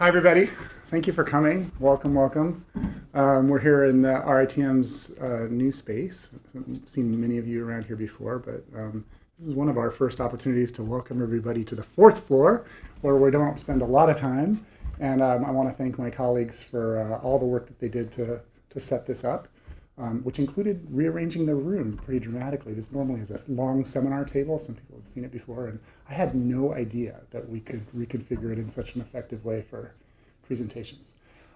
Hi, everybody. Thank you for coming. Welcome, welcome. We're here in the RITM's new space. I've seen many of you around here before, but this is one of our first opportunities to welcome everybody to the fourth floor, where we don't spend a lot of time. And I want to thank my colleagues for all the work that they did to set this up, which included rearranging the room pretty dramatically. This normally is a long seminar table. Some people have seen it before, and I had no idea that we could reconfigure it in such an effective way for presentations.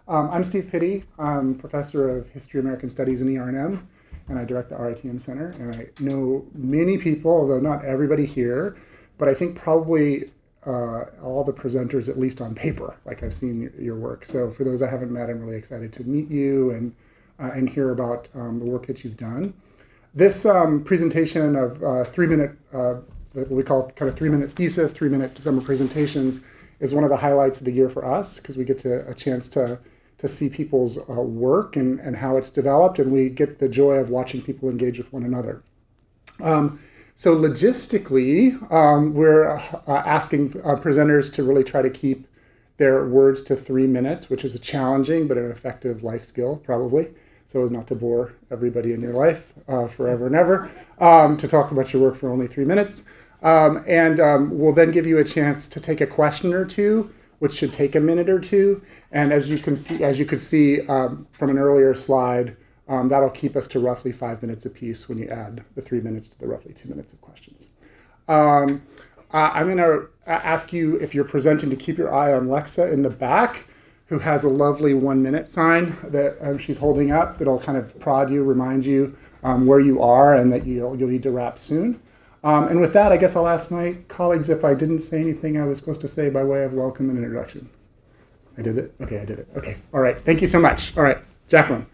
I'm Steve Pitty. I'm professor of History of American Studies in ER&M, and I direct the RITM Center. And I know many people, although not everybody here, but I think probably all the presenters, at least on paper, like I've seen your work. So for those I haven't met, I'm really excited to meet you and hear about the work that you've done. This presentation of 3-minute, what we call kind of 3-minute thesis, 3-minute summer presentations, is one of the highlights of the year for us, because we get a chance to see people's work and how it's developed, and we get the joy of watching people engage with one another. So logistically, we're asking presenters to really try to keep their words to 3 minutes, which is a challenging but an effective life skill, probably, so as not to bore everybody in your life forever and ever, to talk about your work for only 3 minutes. We'll then give you a chance to take a question or two, which should take a minute or two. And as you could see from an earlier slide, that'll keep us to roughly 5 minutes apiece when you add the 3 minutes to the roughly 2 minutes of questions. I'm going to ask you, if you're presenting, to keep your eye on Lexa in the back, who has a lovely 1 minute sign that she's holding up that'll kind of prod you, remind you where you are and that you'll need to wrap soon. And with that, I guess I'll ask my colleagues if I didn't say anything I was supposed to say by way of welcome and introduction. I did it? Okay, I did it. Okay, all right. Thank you so much. All right, Jacqueline.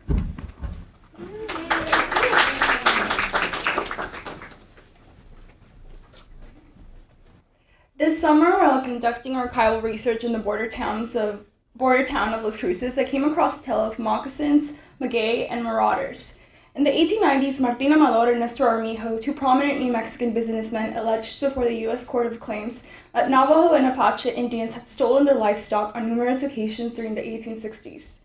This summer, while conducting archival research in the border town of Las Cruces, I came across a tale of moccasins, maguey, and marauders. In the 1890s, Martin Amador and Nestor Armijo, two prominent New Mexican businessmen, alleged before the U.S. Court of Claims that Navajo and Apache Indians had stolen their livestock on numerous occasions during the 1860s.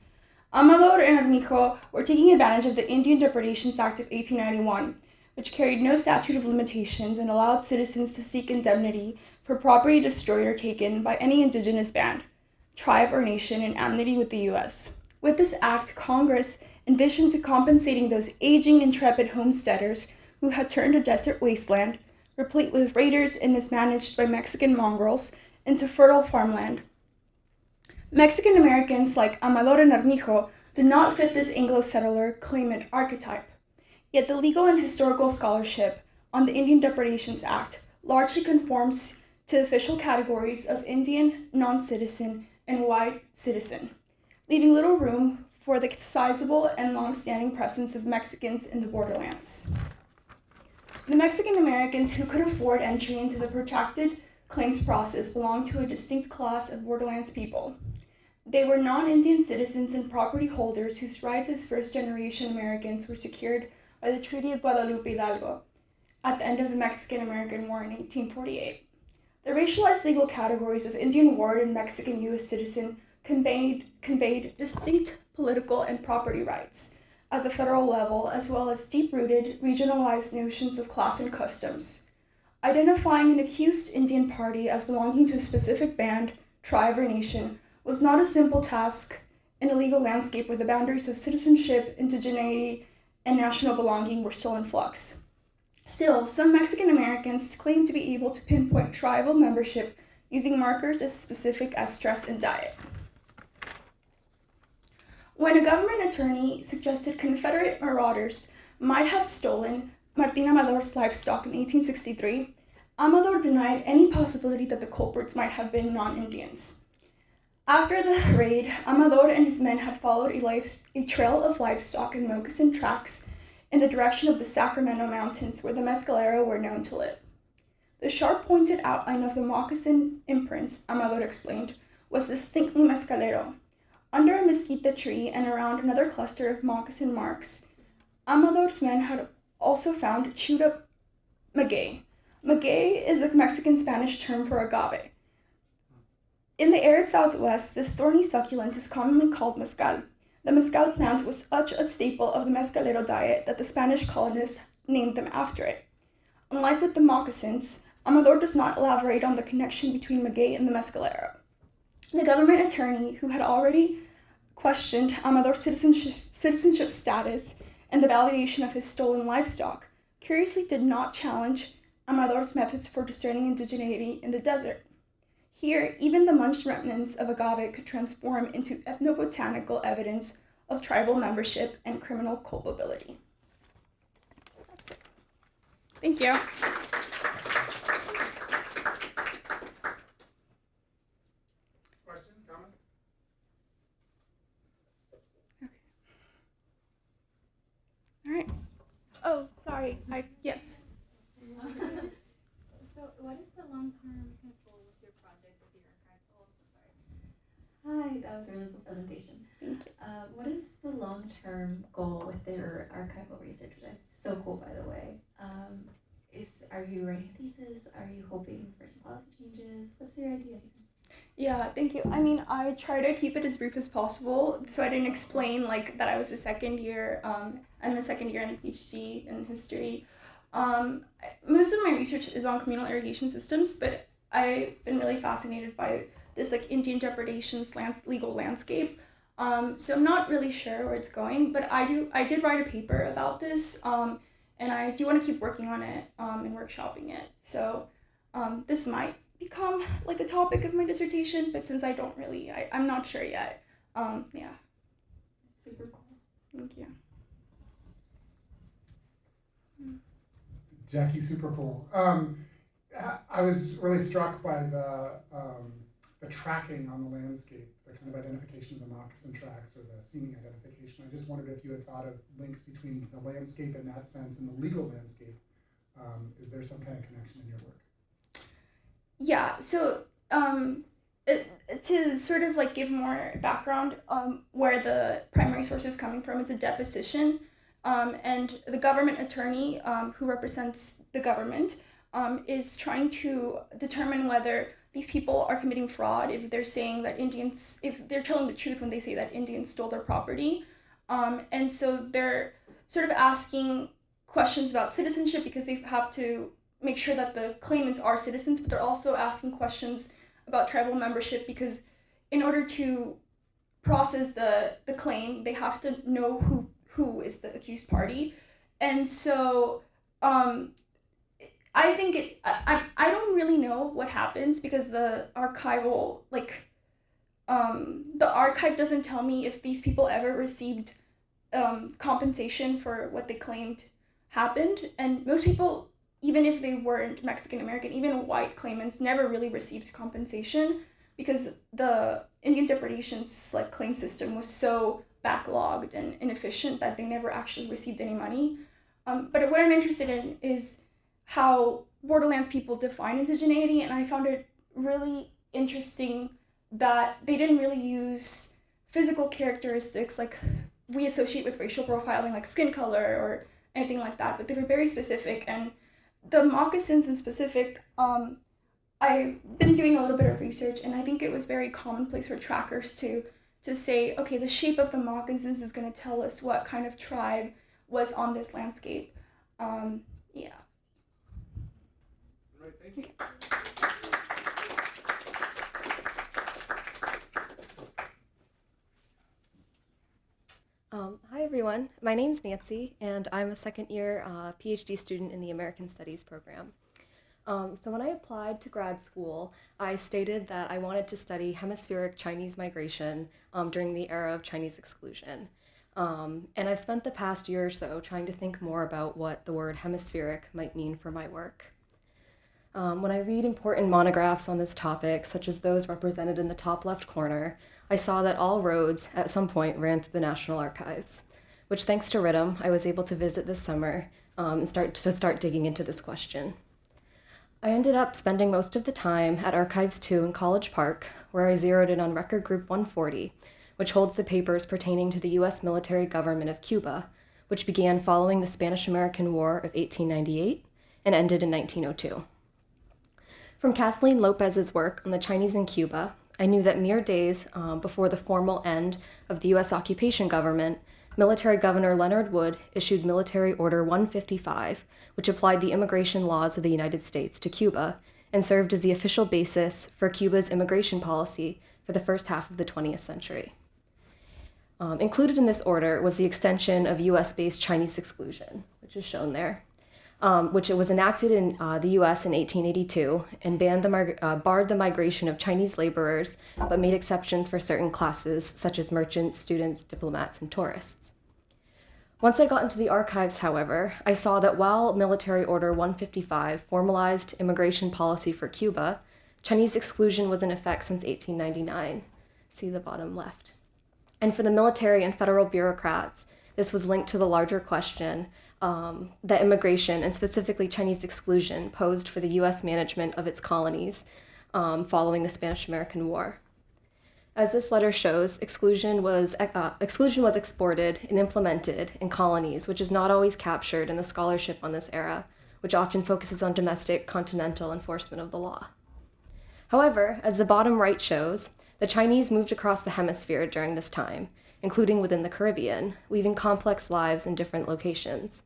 Amador and Armijo were taking advantage of the Indian Depredations Act of 1891, which carried no statute of limitations and allowed citizens to seek indemnity for property destroyed or taken by any indigenous band, tribe, or nation in amity with the U.S. With this act, Congress envisioned compensating those aging, intrepid homesteaders who had turned a desert wasteland, replete with raiders and mismanaged by Mexican mongrels, into fertile farmland. Mexican Americans like Amador and Armijo did not fit this Anglo-settler claimant archetype. Yet the legal and historical scholarship on the Indian Depredations Act largely conforms to official categories of Indian, non-citizen, and white citizen, leaving little room for the sizable and long-standing presence of Mexicans in the Borderlands. The Mexican Americans who could afford entry into the protracted claims process belonged to a distinct class of Borderlands people. They were non-Indian citizens and property holders whose rights as first-generation Americans were secured by the Treaty of Guadalupe Hidalgo at the end of the Mexican-American War in 1848. The racialized legal categories of Indian ward and Mexican U.S. citizen conveyed distinct political and property rights at the federal level, as well as deep-rooted, regionalized notions of class and customs. Identifying an accused Indian party as belonging to a specific band, tribe, or nation was not a simple task in a legal landscape where the boundaries of citizenship, indigeneity, and national belonging were still in flux. Still, some Mexican Americans claimed to be able to pinpoint tribal membership using markers as specific as stress and diet. When a government attorney suggested Confederate marauders might have stolen Martin Amador's livestock in 1863, Amador denied any possibility that the culprits might have been non-Indians. After the raid, Amador and his men had followed a trail of livestock and moccasin tracks in the direction of the Sacramento Mountains, where the Mescalero were known to live. The sharp-pointed outline of the moccasin imprints, Amador explained, was distinctly Mescalero. Under a mesquite tree and around another cluster of moccasin marks, Amador's men had also found chewed-up maguey. Maguey is a Mexican Spanish term for agave. In the arid southwest, this thorny succulent is commonly called mezcal. The mezcal plant was such a staple of the mezcalero diet that the Spanish colonists named them after it. Unlike with the moccasins, Amador does not elaborate on the connection between maguey and the mezcalero. The government attorney, who had already questioned Amador's citizenship status and the valuation of his stolen livestock, curiously did not challenge Amador's methods for discerning indigeneity in the desert. Here, even the munched remnants of agave could transform into ethnobotanical evidence of tribal membership and criminal culpability. That's it. Thank you. Questions, comments? Okay. All right. Oh, sorry. Yes. So, what is the long-term goal with your project with your archival? Oh, I'm so sorry. Hi, that was a really cool presentation. Thank you. What is the long-term goal with your archival research? That's so cool, by the way. Are you writing a thesis? Are you hoping for some policy changes? What's your idea? Yeah, thank you. I mean, I try to keep it as brief as possible, so I didn't explain like that I was a second year. I'm a second year in the PhD in history. Most of my research is on communal irrigation systems, but I've been really fascinated by this like Indian depredations legal landscape. So I'm not really sure where it's going, but I did write a paper about this, and I do want to keep working on it and workshopping it. So this might become like a topic of my dissertation, but since I don't really, I'm not sure yet. Yeah. Super cool. Thank you. Jackie, super cool. I was really struck by the tracking on the landscape, the kind of identification of the moccasin tracks or the seeming identification. I just wondered if you had thought of links between the landscape in that sense and the legal landscape. Is there some kind of connection in your work? Yeah, so to sort of like give more background, where the primary source is coming from, it's a deposition, and the government attorney, who represents the government, is trying to determine whether these people are committing fraud if they're saying that if they're telling the truth when they say that Indians stole their property, and so they're sort of asking questions about citizenship because they have to make sure that the claimants are citizens, but they're also asking questions about tribal membership because in order to process the claim, they have to know who is the accused party. And so I think I don't really know what happens because the archival, the archive doesn't tell me if these people ever received compensation for what they claimed happened. And most people, even if they weren't Mexican American, even white claimants never really received compensation because the Indian depredations claim system was so backlogged and inefficient that they never actually received any money. But what I'm interested in is how Borderlands people define indigeneity, and I found it really interesting that they didn't really use physical characteristics like we associate with racial profiling, like skin color or anything like that, but they were very specific. And the moccasins in specific, I've been doing a little bit of research, and I think it was very commonplace for trackers to say, okay, the shape of the moccasins is going to tell us what kind of tribe was on this landscape. Yeah. Right, thank you. Hi everyone, my name's Nancy and I'm a second year PhD student in the American Studies program. So when I applied to grad school, I stated that I wanted to study hemispheric Chinese migration during the era of Chinese exclusion. And I've spent the past year or so trying to think more about what the word hemispheric might mean for my work. When I read important monographs on this topic, such as those represented in the top left corner, I saw that all roads at some point ran through the National Archives, which thanks to RITM, I was able to visit this summer and start digging into this question. I ended up spending most of the time at Archives 2 in College Park, where I zeroed in on Record Group 140, which holds the papers pertaining to the U.S. military government of Cuba, which began following the Spanish-American War of 1898 and ended in 1902. From Kathleen Lopez's work on the Chinese in Cuba, I knew that mere days before the formal end of the U.S. occupation government, Military Governor Leonard Wood issued Military Order 155, which applied the immigration laws of the United States to Cuba and served as the official basis for Cuba's immigration policy for the first half of the 20th century. Included in this order was the extension of US-based Chinese exclusion, which is shown there, which it was enacted in the US in 1882 and barred the migration of Chinese laborers, but made exceptions for certain classes such as merchants, students, diplomats, and tourists. Once I got into the archives, however, I saw that while Military Order 155 formalized immigration policy for Cuba, Chinese exclusion was in effect since 1899. See the bottom left. And for the military and federal bureaucrats, this was linked to the larger question that immigration, and specifically Chinese exclusion, posed for the U.S. management of its colonies following the Spanish-American War. As this letter shows, exclusion was exported and implemented in colonies, which is not always captured in the scholarship on this era, which often focuses on domestic continental enforcement of the law. However, as the bottom right shows, the Chinese moved across the hemisphere during this time, including within the Caribbean, weaving complex lives in different locations.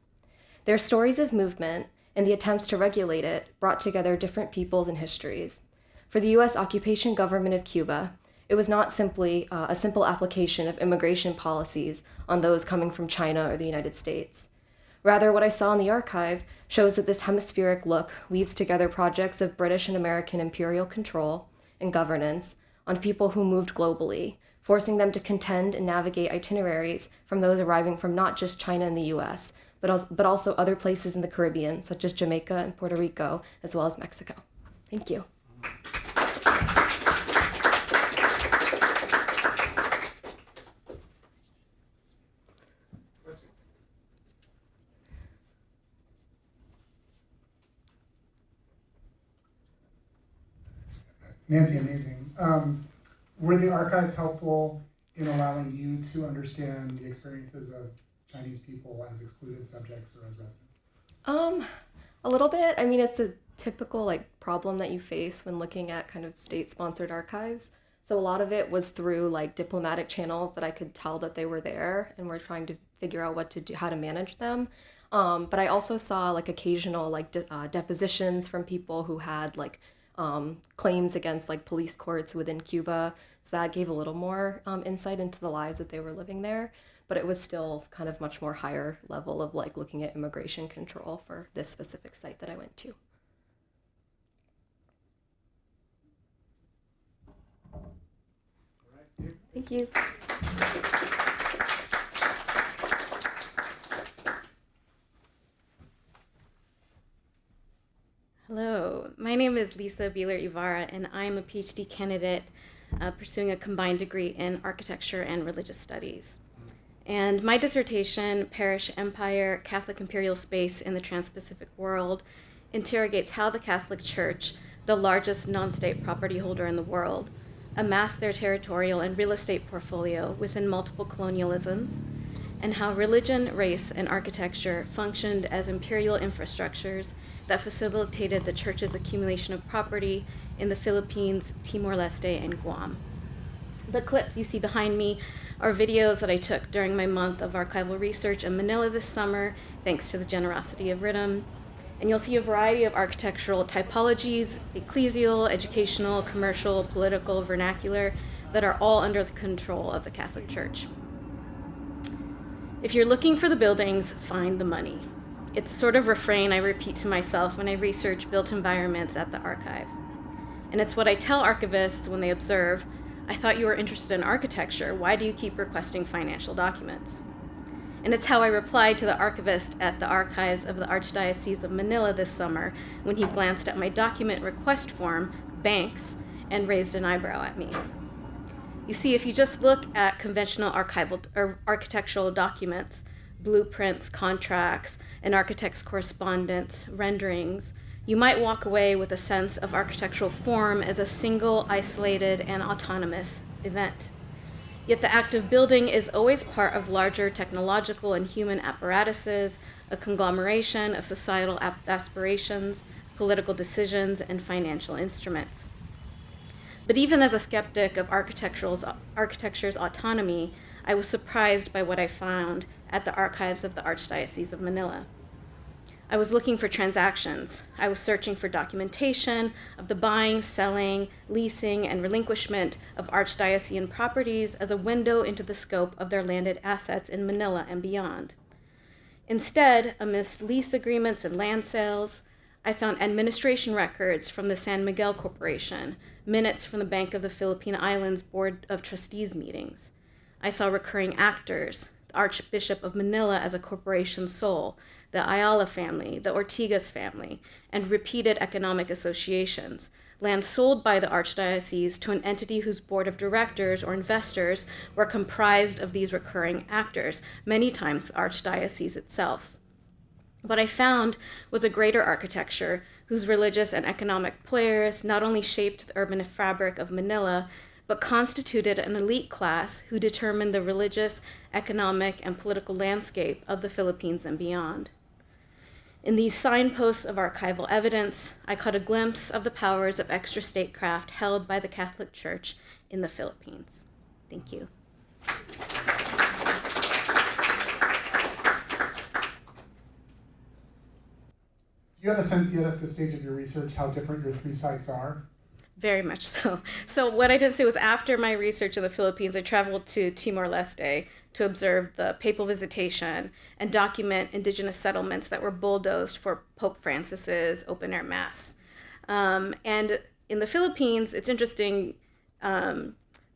Their stories of movement and the attempts to regulate it brought together different peoples and histories. For the U.S. occupation government of Cuba, it was not simply a simple application of immigration policies on those coming from China or the United States. Rather, what I saw in the archive shows that this hemispheric look weaves together projects of British and American imperial control and governance on people who moved globally, forcing them to contend and navigate itineraries from those arriving from not just China and the US, but also other places in the Caribbean, such as Jamaica and Puerto Rico, as well as Mexico. Thank you. Nancy, amazing. Were the archives helpful in allowing you to understand the experiences of Chinese people as excluded subjects or as residents? A little bit. I mean, it's a typical problem that you face when looking at kind of state-sponsored archives. So a lot of it was through diplomatic channels that I could tell that they were there, and we're trying to figure out what to do, how to manage them. But I also saw occasional depositions from people who had claims against police courts within Cuba. So that gave a little more insight into the lives that they were living there. But it was still kind of much more higher level of looking at immigration control for this specific site that I went to. All right. Thank you. Hello, my name is Lisa Bieler-Ibarra, and I'm a PhD candidate pursuing a combined degree in architecture and religious studies. And my dissertation, Parish Empire, Catholic Imperial Space in the Trans-Pacific World, interrogates how the Catholic Church, the largest non-state property holder in the world, amassed their territorial and real estate portfolio within multiple colonialisms, and how religion, race, and architecture functioned as imperial infrastructures that facilitated the church's accumulation of property in the Philippines, Timor-Leste, and Guam. The clips you see behind me are videos that I took during my month of archival research in Manila this summer, thanks to the generosity of RITM. And you'll see a variety of architectural typologies, ecclesial, educational, commercial, political, vernacular, that are all under the control of the Catholic Church. If you're looking for the buildings, find the money. It's a sort of refrain I repeat to myself when I research built environments at the archive. And it's what I tell archivists when they observe, I thought you were interested in architecture. Why do you keep requesting financial documents? And it's how I replied to the archivist at the archives of the Archdiocese of Manila this summer when he glanced at my document request form, banks, and raised an eyebrow at me. You see, if you just look at conventional archival or architectural documents, blueprints, contracts, an architect's correspondence, renderings, you might walk away with a sense of architectural form as a single, isolated, and autonomous event. Yet the act of building is always part of larger technological and human apparatuses, a conglomeration of societal aspirations, political decisions, and financial instruments. But even as a skeptic of architecture's autonomy, I was surprised by what I found at the archives of the Archdiocese of Manila. I was looking for transactions. I was searching for documentation of the buying, selling, leasing, and relinquishment of archdiocesan properties as a window into the scope of their landed assets in Manila and beyond. Instead, amidst lease agreements and land sales, I found administration records from the San Miguel Corporation, minutes from the Bank of the Philippine Islands Board of Trustees meetings. I saw recurring actors, the Archbishop of Manila as a corporation sole, the Ayala family, the Ortigas family, and repeated economic associations, land sold by the Archdiocese to an entity whose board of directors or investors were comprised of these recurring actors, many times the Archdiocese itself. What I found was a greater architecture whose religious and economic players not only shaped the urban fabric of Manila, but constituted an elite class who determined the religious, economic, and political landscape of the Philippines and beyond. In these signposts of archival evidence, I caught a glimpse of the powers of extra statecraft held by the Catholic Church in the Philippines. Thank you. Do you have a sense yet at this stage of your research how different your three sites are? Very much so. So what I did say was after my research in the Philippines, I traveled to Timor-Leste to observe the papal visitation and document indigenous settlements that were bulldozed for Pope Francis's open-air mass. And in the Philippines, it's interesting, the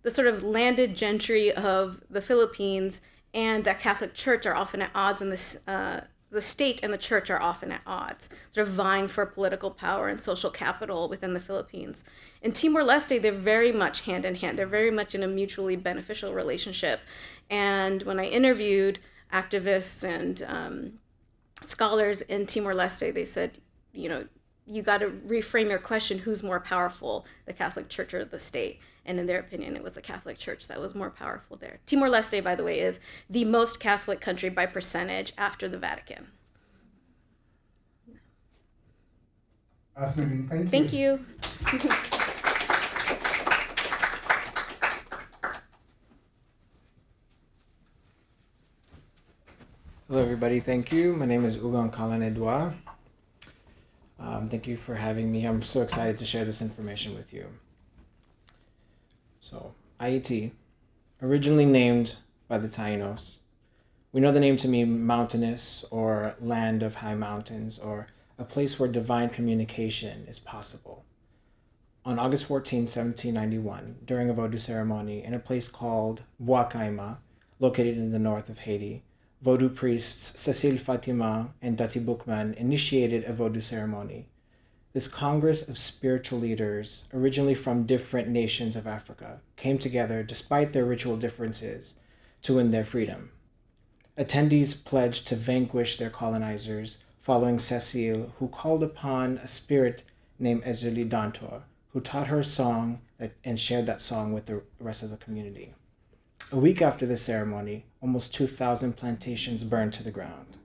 sort of landed gentry of the Philippines and the Catholic Church are often at odds in this, the state and the church are often at odds, sort of vying for political power and social capital within the Philippines. In Timor-Leste, they're very much hand in hand. They're very much in a mutually beneficial relationship. And when I interviewed activists and scholars in Timor-Leste, they said, you know, you got to reframe your question, who's more powerful, the Catholic Church or the state? And in their opinion, it was the Catholic Church that was more powerful there. Timor-Leste, by the way, is the most Catholic country by percentage after the Vatican. Fascinating. Thank you. Thank you. Hello, everybody. Thank you. My name is Ugon Kalan-Edouard. Thank you for having me. I'm so excited to share this information with you. So, Haiti, originally named by the Tainos. We know the name to mean mountainous or land of high mountains or a place where divine communication is possible. On August 14, 1791, during a Vodou ceremony in a place called Boakaima, located in the north of Haiti, Vodou priests Cecile Fatima and Dati Boukman initiated a Vodou ceremony. This Congress of spiritual leaders, originally from different nations of Africa, came together despite their ritual differences to win their freedom. Attendees pledged to vanquish their colonizers, following Cecile, who called upon a spirit named Ezeli Dantor, who taught her a song and shared that song with the rest of the community. A week after the ceremony, almost 2,000 plantations burned to the ground.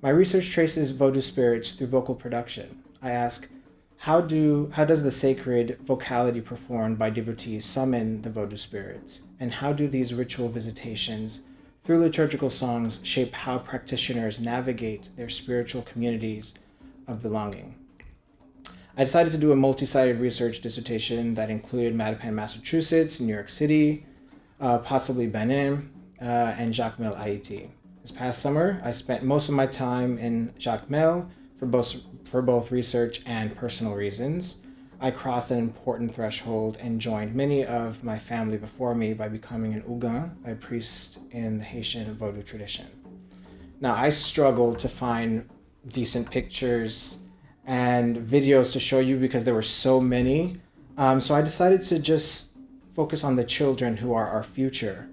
My research traces Vodou spirits through vocal production. I ask, how does the sacred vocality performed by devotees summon the Vodou spirits? And how do these ritual visitations through liturgical songs shape how practitioners navigate their spiritual communities of belonging? I decided to do a multi-sided research dissertation that included Mattapan, Massachusetts, New York City, possibly Benin, and Jacmel, Haiti. This past summer, I spent most of my time in Jacmel for both research and personal reasons. I crossed an important threshold and joined many of my family before me by becoming an Ugan, a priest in the Haitian Vodou tradition. Now, I struggled to find decent pictures and videos to show you because there were so many. So I decided to just focus on the children who are our future,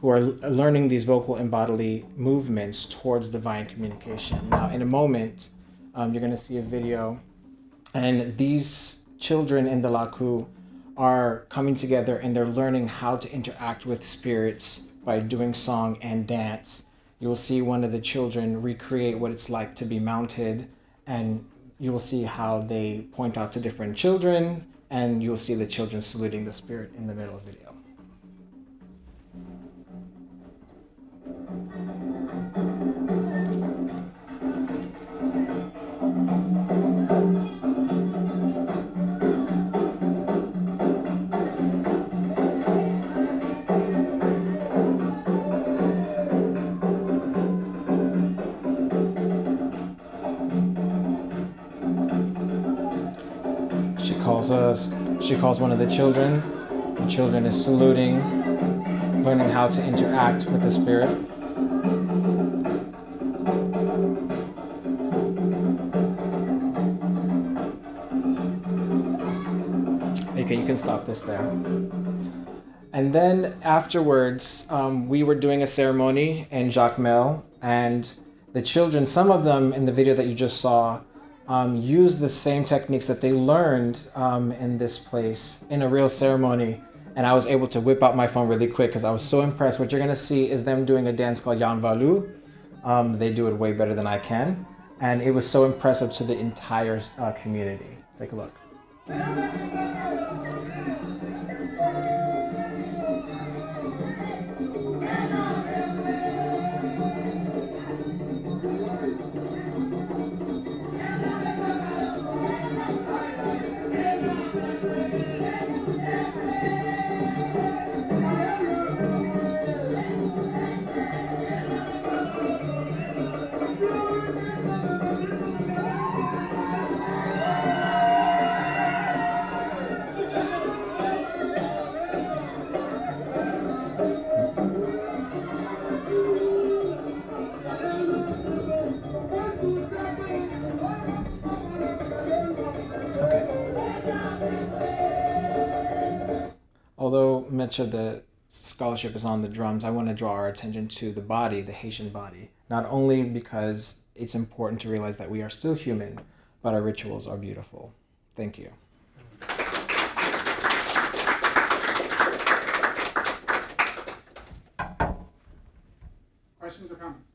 who are learning these vocal and bodily movements towards divine communication. Now, in a moment, you're going to see a video, and these children in the Laku are coming together and they're learning how to interact with spirits by doing song and dance. You will see one of the children recreate what it's like to be mounted, and you will see how they point out to different children and you'll see the children saluting the spirit in the middle of the video. She calls one of the children. The children is saluting, learning how to interact with the spirit. Okay, you can stop this there. And then afterwards, we were doing a ceremony in Jacmel, and the children, some of them in the video that you just saw, used the same techniques that they learned in this place in a real ceremony. And I was able to whip out my phone really quick because I was so impressed. What you're going to see is them doing a dance called Haitian Vodou. They do it way better than I can. And it was so impressive to the entire community. Take a look. Although much of the scholarship is on the drums, I want to draw our attention to the body, the Haitian body, not only because it's important to realize that we are still human, but our rituals are beautiful. Thank you. Questions or comments?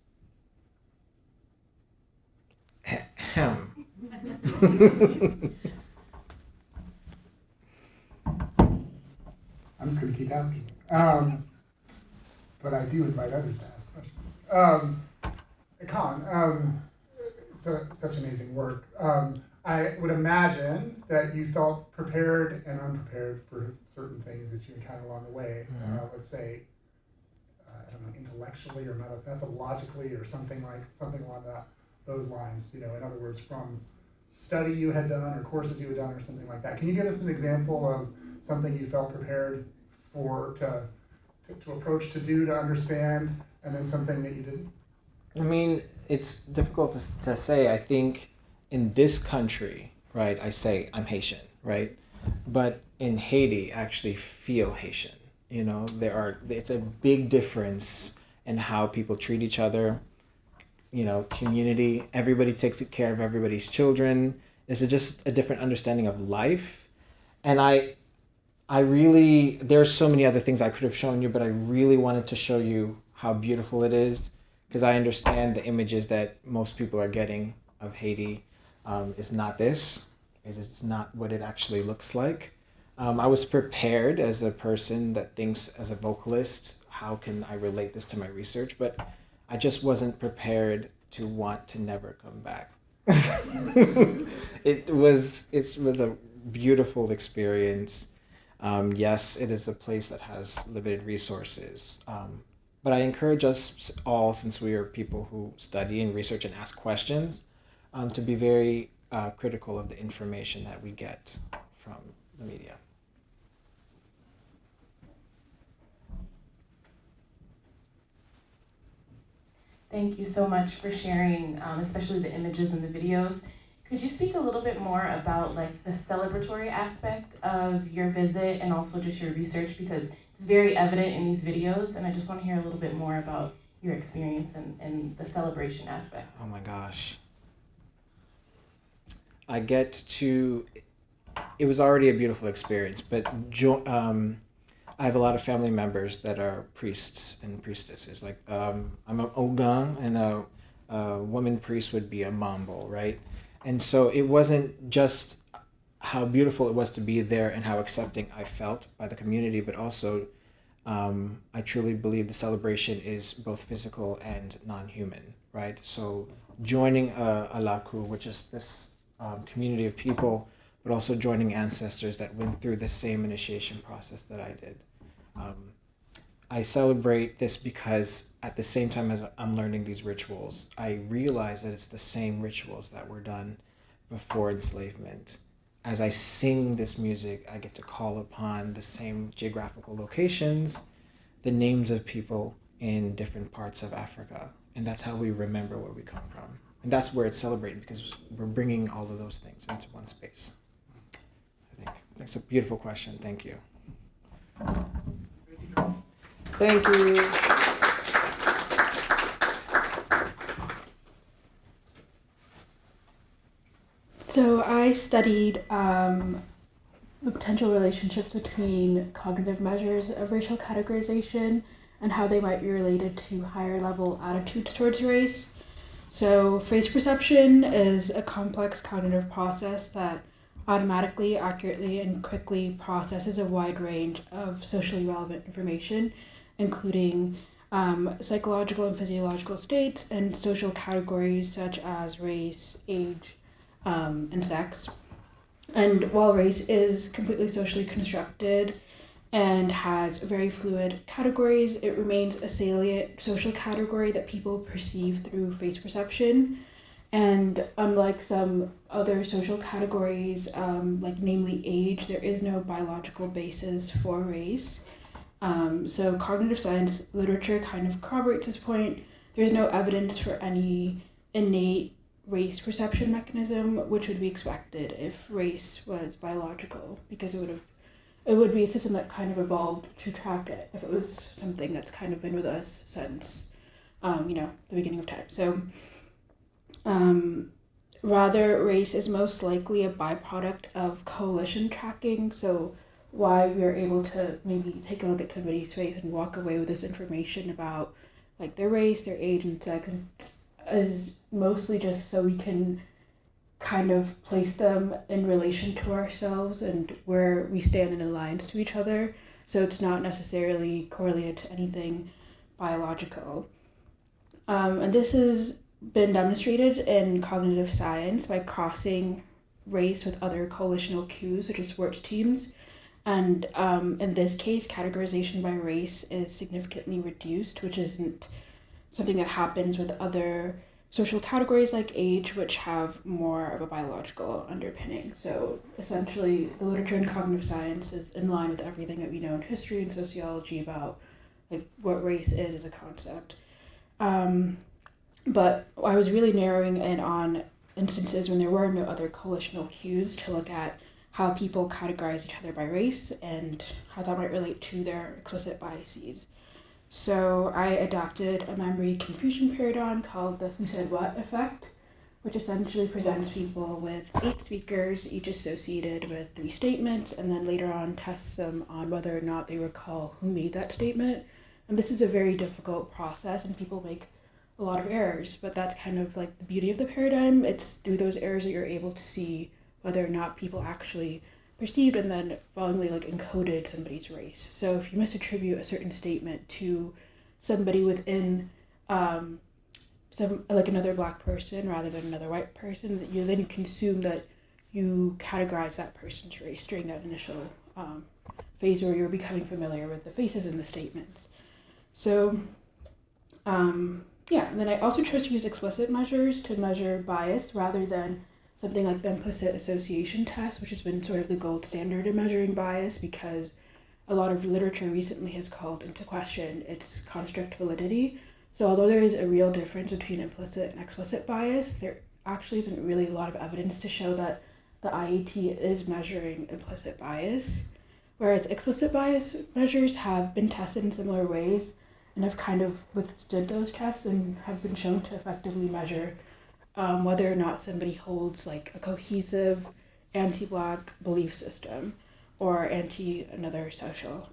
I'm just going to keep asking. But I do invite others to ask questions. Khan, such amazing work. I would imagine that you felt prepared and unprepared for certain things that you encountered along the way. Let's say, I don't know, intellectually or methodologically or something along those lines. You know, in other words, from study you had done or courses you had done or something like that. Can you give us an example of something you felt prepared for to approach, to do, to understand, and then something that you didn't? I mean, it's difficult to say. I think in this country, right, I say I'm Haitian, right? But in Haiti, I actually feel Haitian. You know, it's a big difference in how people treat each other. You know, community, everybody takes care of everybody's children. This is just a different understanding of life. And I really, there's so many other things I could have shown you, but I really wanted to show you how beautiful it is, because I understand the images that most people are getting of Haiti is not this. It is not what it actually looks like. I was prepared as a person that thinks as a vocalist, how can I relate this to my research? But I just wasn't prepared to want to never come back. It was a beautiful experience. Yes, it is a place that has limited resources. But I encourage us all, since we are people who study and research and ask questions, to be very critical of the information that we get from the media. Thank you so much for sharing, especially the images and the videos. Could you speak a little bit more about like the celebratory aspect of your visit and also just your research, because it's very evident in these videos, and I just want to hear a little bit more about your experience and the celebration aspect. Oh my gosh. It was already a beautiful experience, but I have a lot of family members that are priests and priestesses. Like I'm an Ogun, and a woman priest would be a Mambo, right? And so it wasn't just how beautiful it was to be there and how accepting I felt by the community, but also I truly believe the celebration is both physical and non-human, right? So joining a laku, which is this community of people, but also joining ancestors that went through the same initiation process that I did. I celebrate this because at the same time as I'm learning these rituals, I realize that it's the same rituals that were done before enslavement. As I sing this music, I get to call upon the same geographical locations, the names of people in different parts of Africa. And that's how we remember where we come from. And that's where it's celebrated, because we're bringing all of those things into one space. I think that's a beautiful question. Thank you. Thank you. So I studied the potential relationships between cognitive measures of racial categorization and how they might be related to higher level attitudes towards race. So face perception is a complex cognitive process that automatically, accurately, and quickly processes a wide range of socially relevant information, including psychological and physiological states and social categories such as race, age, and sex. And while race is completely socially constructed and has very fluid categories, it remains a salient social category that people perceive through face perception. And unlike some other social categories, like namely age, there is no biological basis for race. So cognitive science literature kind of corroborates this point. There's no evidence for any innate race perception mechanism, which would be expected if race was biological, because it would be a system that kind of evolved to track it if it was something that's kind of been with us since the beginning of time. So rather, race is most likely a byproduct of coalition tracking. So why we are able to maybe take a look at somebody's face and walk away with this information about like their race, their age, and sex is mostly just so we can kind of place them in relation to ourselves and where we stand in alliance to each other. So it's not necessarily correlated to anything biological. And this has been demonstrated in cognitive science by crossing race with other coalitional cues, such as sports teams. And in this case, categorization by race is significantly reduced, which isn't something that happens with other social categories like age, which have more of a biological underpinning. So essentially, the literature in cognitive science is in line with everything that we know in history and sociology about like what race is as a concept. But I was really narrowing in on instances when there were no other coalitional cues to look at how people categorize each other by race and how that might relate to their explicit biases. So I adopted a memory confusion paradigm called the who said what effect, which essentially presents people with 8 speakers, each associated with 3 statements, and then later on tests them on whether or not they recall who made that statement. And this is a very difficult process, and people make a lot of errors, but that's kind of like the beauty of the paradigm. It's through those errors that you're able to see whether or not people actually perceived and then followingly like encoded somebody's race. So if you misattribute a certain statement to somebody within some like another black person rather than another white person, that you then consume that you categorize that person's race during that initial phase where you're becoming familiar with the faces in the statements. So and then I also chose to use explicit measures to measure bias rather than something like the implicit association test, which has been sort of the gold standard in measuring bias, because a lot of literature recently has called into question its construct validity. So although there is a real difference between implicit and explicit bias, there actually isn't really a lot of evidence to show that the IAT is measuring implicit bias, whereas explicit bias measures have been tested in similar ways and have kind of withstood those tests and have been shown to effectively measure whether or not somebody holds like a cohesive anti-Black belief system or anti another social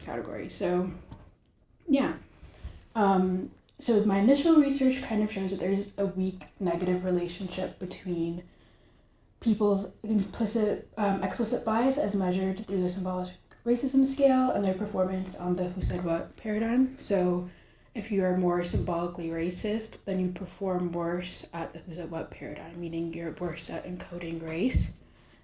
category. So so my initial research kind of shows that there's a weak negative relationship between people's explicit bias as measured through the symbolic racism scale and their performance on the who said what paradigm. So if you are more symbolically racist, then you perform worse at the who said what paradigm, meaning you're worse at encoding race.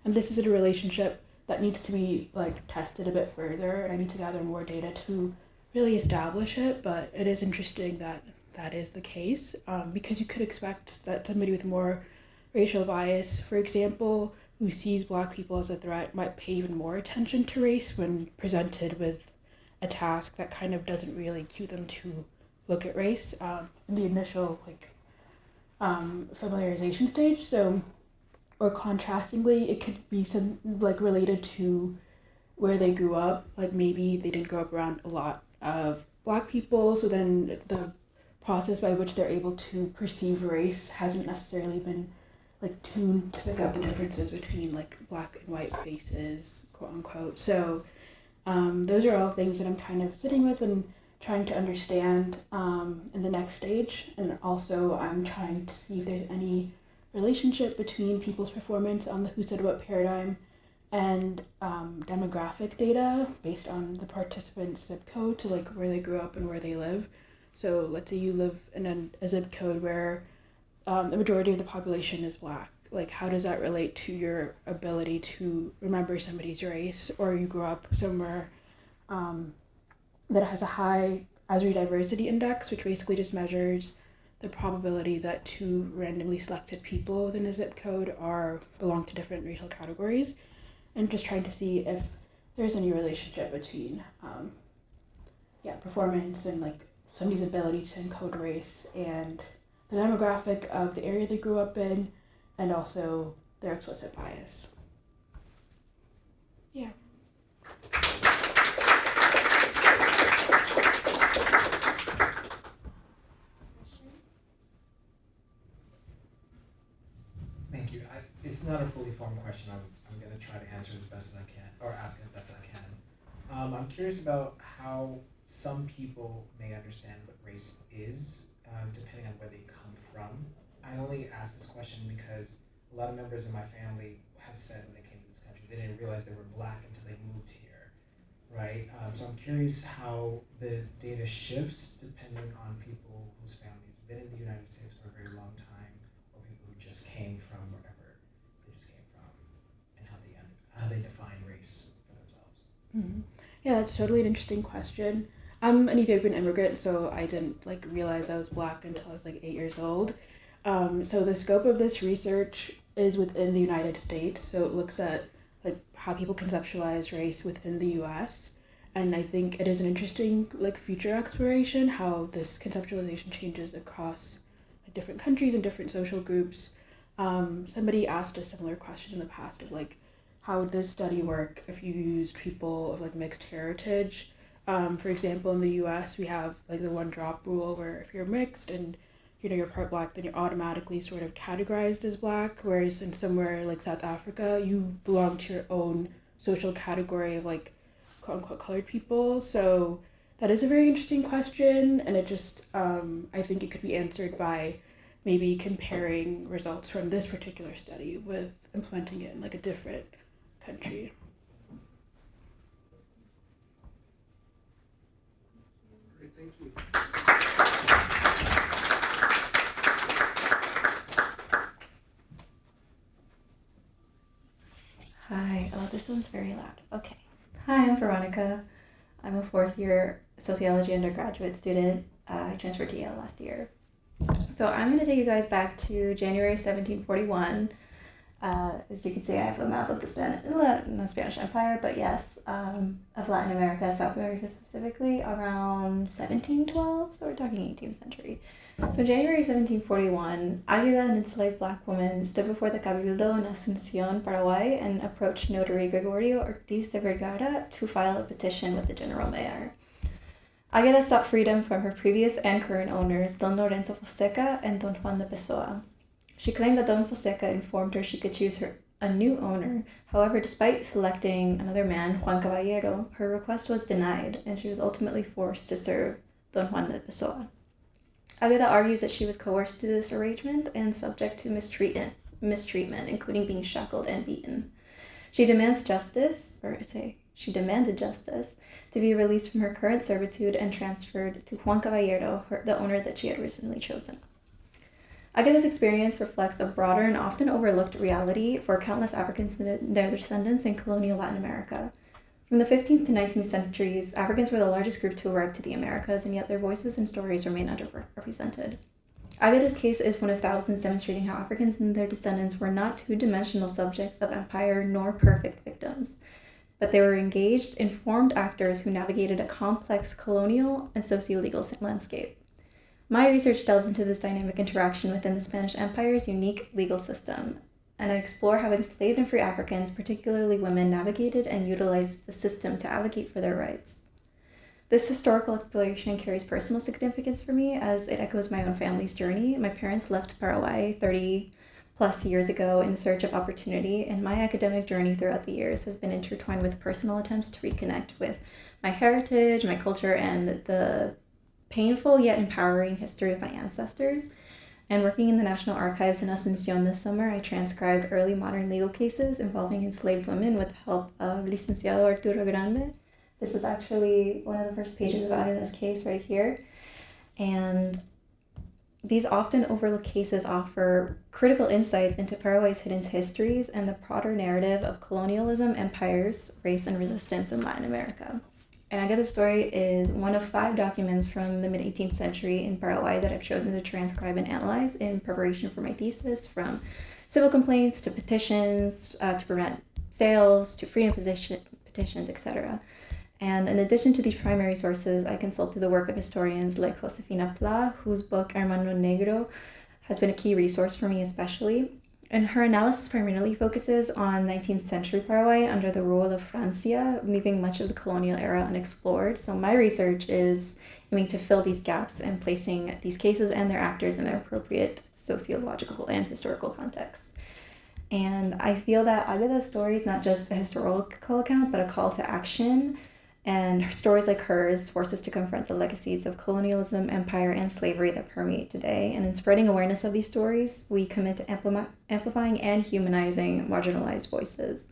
And this is a relationship that needs to be tested a bit further, and I need to gather more data to really establish it, but it is interesting that that is the case, because you could expect that somebody with more racial bias, for example, who sees Black people as a threat might pay even more attention to race when presented with a task that kind of doesn't really cue them to look at race in the initial familiarization stage. So, or contrastingly, it could be some related to where they grew up. Like maybe they didn't grow up around a lot of Black people, so then the process by which they're able to perceive race hasn't necessarily been tuned to pick up the differences between Black and white faces, quote unquote. So those are all things that I'm kind of sitting with and trying to understand in the next stage. And also I'm trying to see if there's any relationship between people's performance on the who said what paradigm and demographic data based on the participants' zip code to where they grew up and where they live. So let's say you live in a zip code where the majority of the population is Black. How does that relate to your ability to remember somebody's race? Or you grew up somewhere that has a high Azri diversity index, which basically just measures the probability that two randomly selected people within a zip code belong to different racial categories, and just trying to see if there's any relationship between performance and somebody's ability to encode race and the demographic of the area they grew up in, and also their explicit bias. Yeah. Thank you. It's not a fully formed question. I'm going to try to answer it as best as I can, or ask it as best as I can. I'm curious about how some people may understand what race is, depending on where they come from. I only ask this question because a lot of members of my family have said when they came to this country, they didn't realize they were Black until they moved here, right? So I'm curious how the data shifts depending on people whose families have been in the United States for a very long time, or people who just came from wherever they just came from, and how they define race for themselves. Mm-hmm. Yeah, that's totally an interesting question. I'm an Ethiopian immigrant, so I didn't realize I was Black until I was 8 years old. So the scope of this research is within the United States, so it looks at how people conceptualize race within the U.S. And I think it is an interesting future exploration how this conceptualization changes across different countries and different social groups. Somebody asked a similar question in the past of how would this study work if you used people of mixed heritage. For example, in the U.S., we have the one drop rule where if you're mixed and you're part Black, then you're automatically sort of categorized as Black, whereas in somewhere like South Africa, you belong to your own social category of quote unquote colored people. So that is a very interesting question, and it just I think it could be answered by maybe comparing results from this particular study with implementing it in a different country. Great, thank you. Hi, oh, this one's very loud. Okay. Hi, I'm Veronica. I'm a fourth year sociology undergraduate student. I transferred to Yale last year. So I'm going to take you guys back to January 1741. As you can see, I have a map of the Spanish Empire, but yes, of Latin America, South America specifically, around 1712, so we're talking 18th century. So in January 1741, Agueda, an enslaved Black woman, stood before the Cabildo in Asunción, Paraguay, and approached Notary Gregorio Ortiz de Vergara to file a petition with the General Mayor. Agueda sought freedom from her previous and current owners, Don Lorenzo Fonseca and Don Juan de Pessoa. She claimed that Don Fonseca informed her she could choose a new owner. However, despite selecting another man, Juan Caballero, her request was denied, and she was ultimately forced to serve Don Juan de Pessoa. Agueda argues that she was coerced to this arrangement and subject to mistreatment mistreatment, including being shackled and beaten. She demanded justice to be released from her current servitude and transferred to Juan Caballero, the owner that she had originally chosen. Agatha's experience reflects a broader and often overlooked reality for countless Africans and their descendants in colonial Latin America. From the 15th to 19th centuries, Africans were the largest group to arrive to the Americas, and yet their voices and stories remain underrepresented. Agatha's case is one of thousands demonstrating how Africans and their descendants were not two-dimensional subjects of empire nor perfect victims, but they were engaged, informed actors who navigated a complex colonial and socio-legal landscape. My research delves into this dynamic interaction within the Spanish Empire's unique legal system, and I explore how enslaved and free Africans, particularly women, navigated and utilized the system to advocate for their rights. This historical exploration carries personal significance for me as it echoes my own family's journey. My parents left Paraguay 30 plus years ago in search of opportunity, and my academic journey throughout the years has been intertwined with personal attempts to reconnect with my heritage, my culture, and the painful yet empowering history of my ancestors. And working in the National Archives in Asunción this summer, I transcribed early modern legal cases involving enslaved women with the help of Licenciado Arturo Grande. This is actually one of the first pages of Agatha's case right here. And these often overlooked cases offer critical insights into Paraguay's hidden histories and the broader narrative of colonialism, empires, race, and resistance in Latin America. And Agatha's story is one of 5 documents from the mid-18th century in Paraguay that I've chosen to transcribe and analyze in preparation for my thesis, from civil complaints to petitions to prevent sales to freedom petitions, etc. And in addition to these primary sources, I consulted the work of historians like Josefina Pla, whose book Hermano Negro has been a key resource for me especially. And her analysis primarily focuses on 19th century Paraguay under the rule of Francia, leaving much of the colonial era unexplored. So my research is aiming to fill these gaps and placing these cases and their actors in their appropriate sociological and historical contexts. And I feel that Agatha's story is not just a historical account, but a call to action. And stories like hers force us to confront the legacies of colonialism, empire, and slavery that permeate today. And in spreading awareness of these stories, we commit to amplifying and humanizing marginalized voices.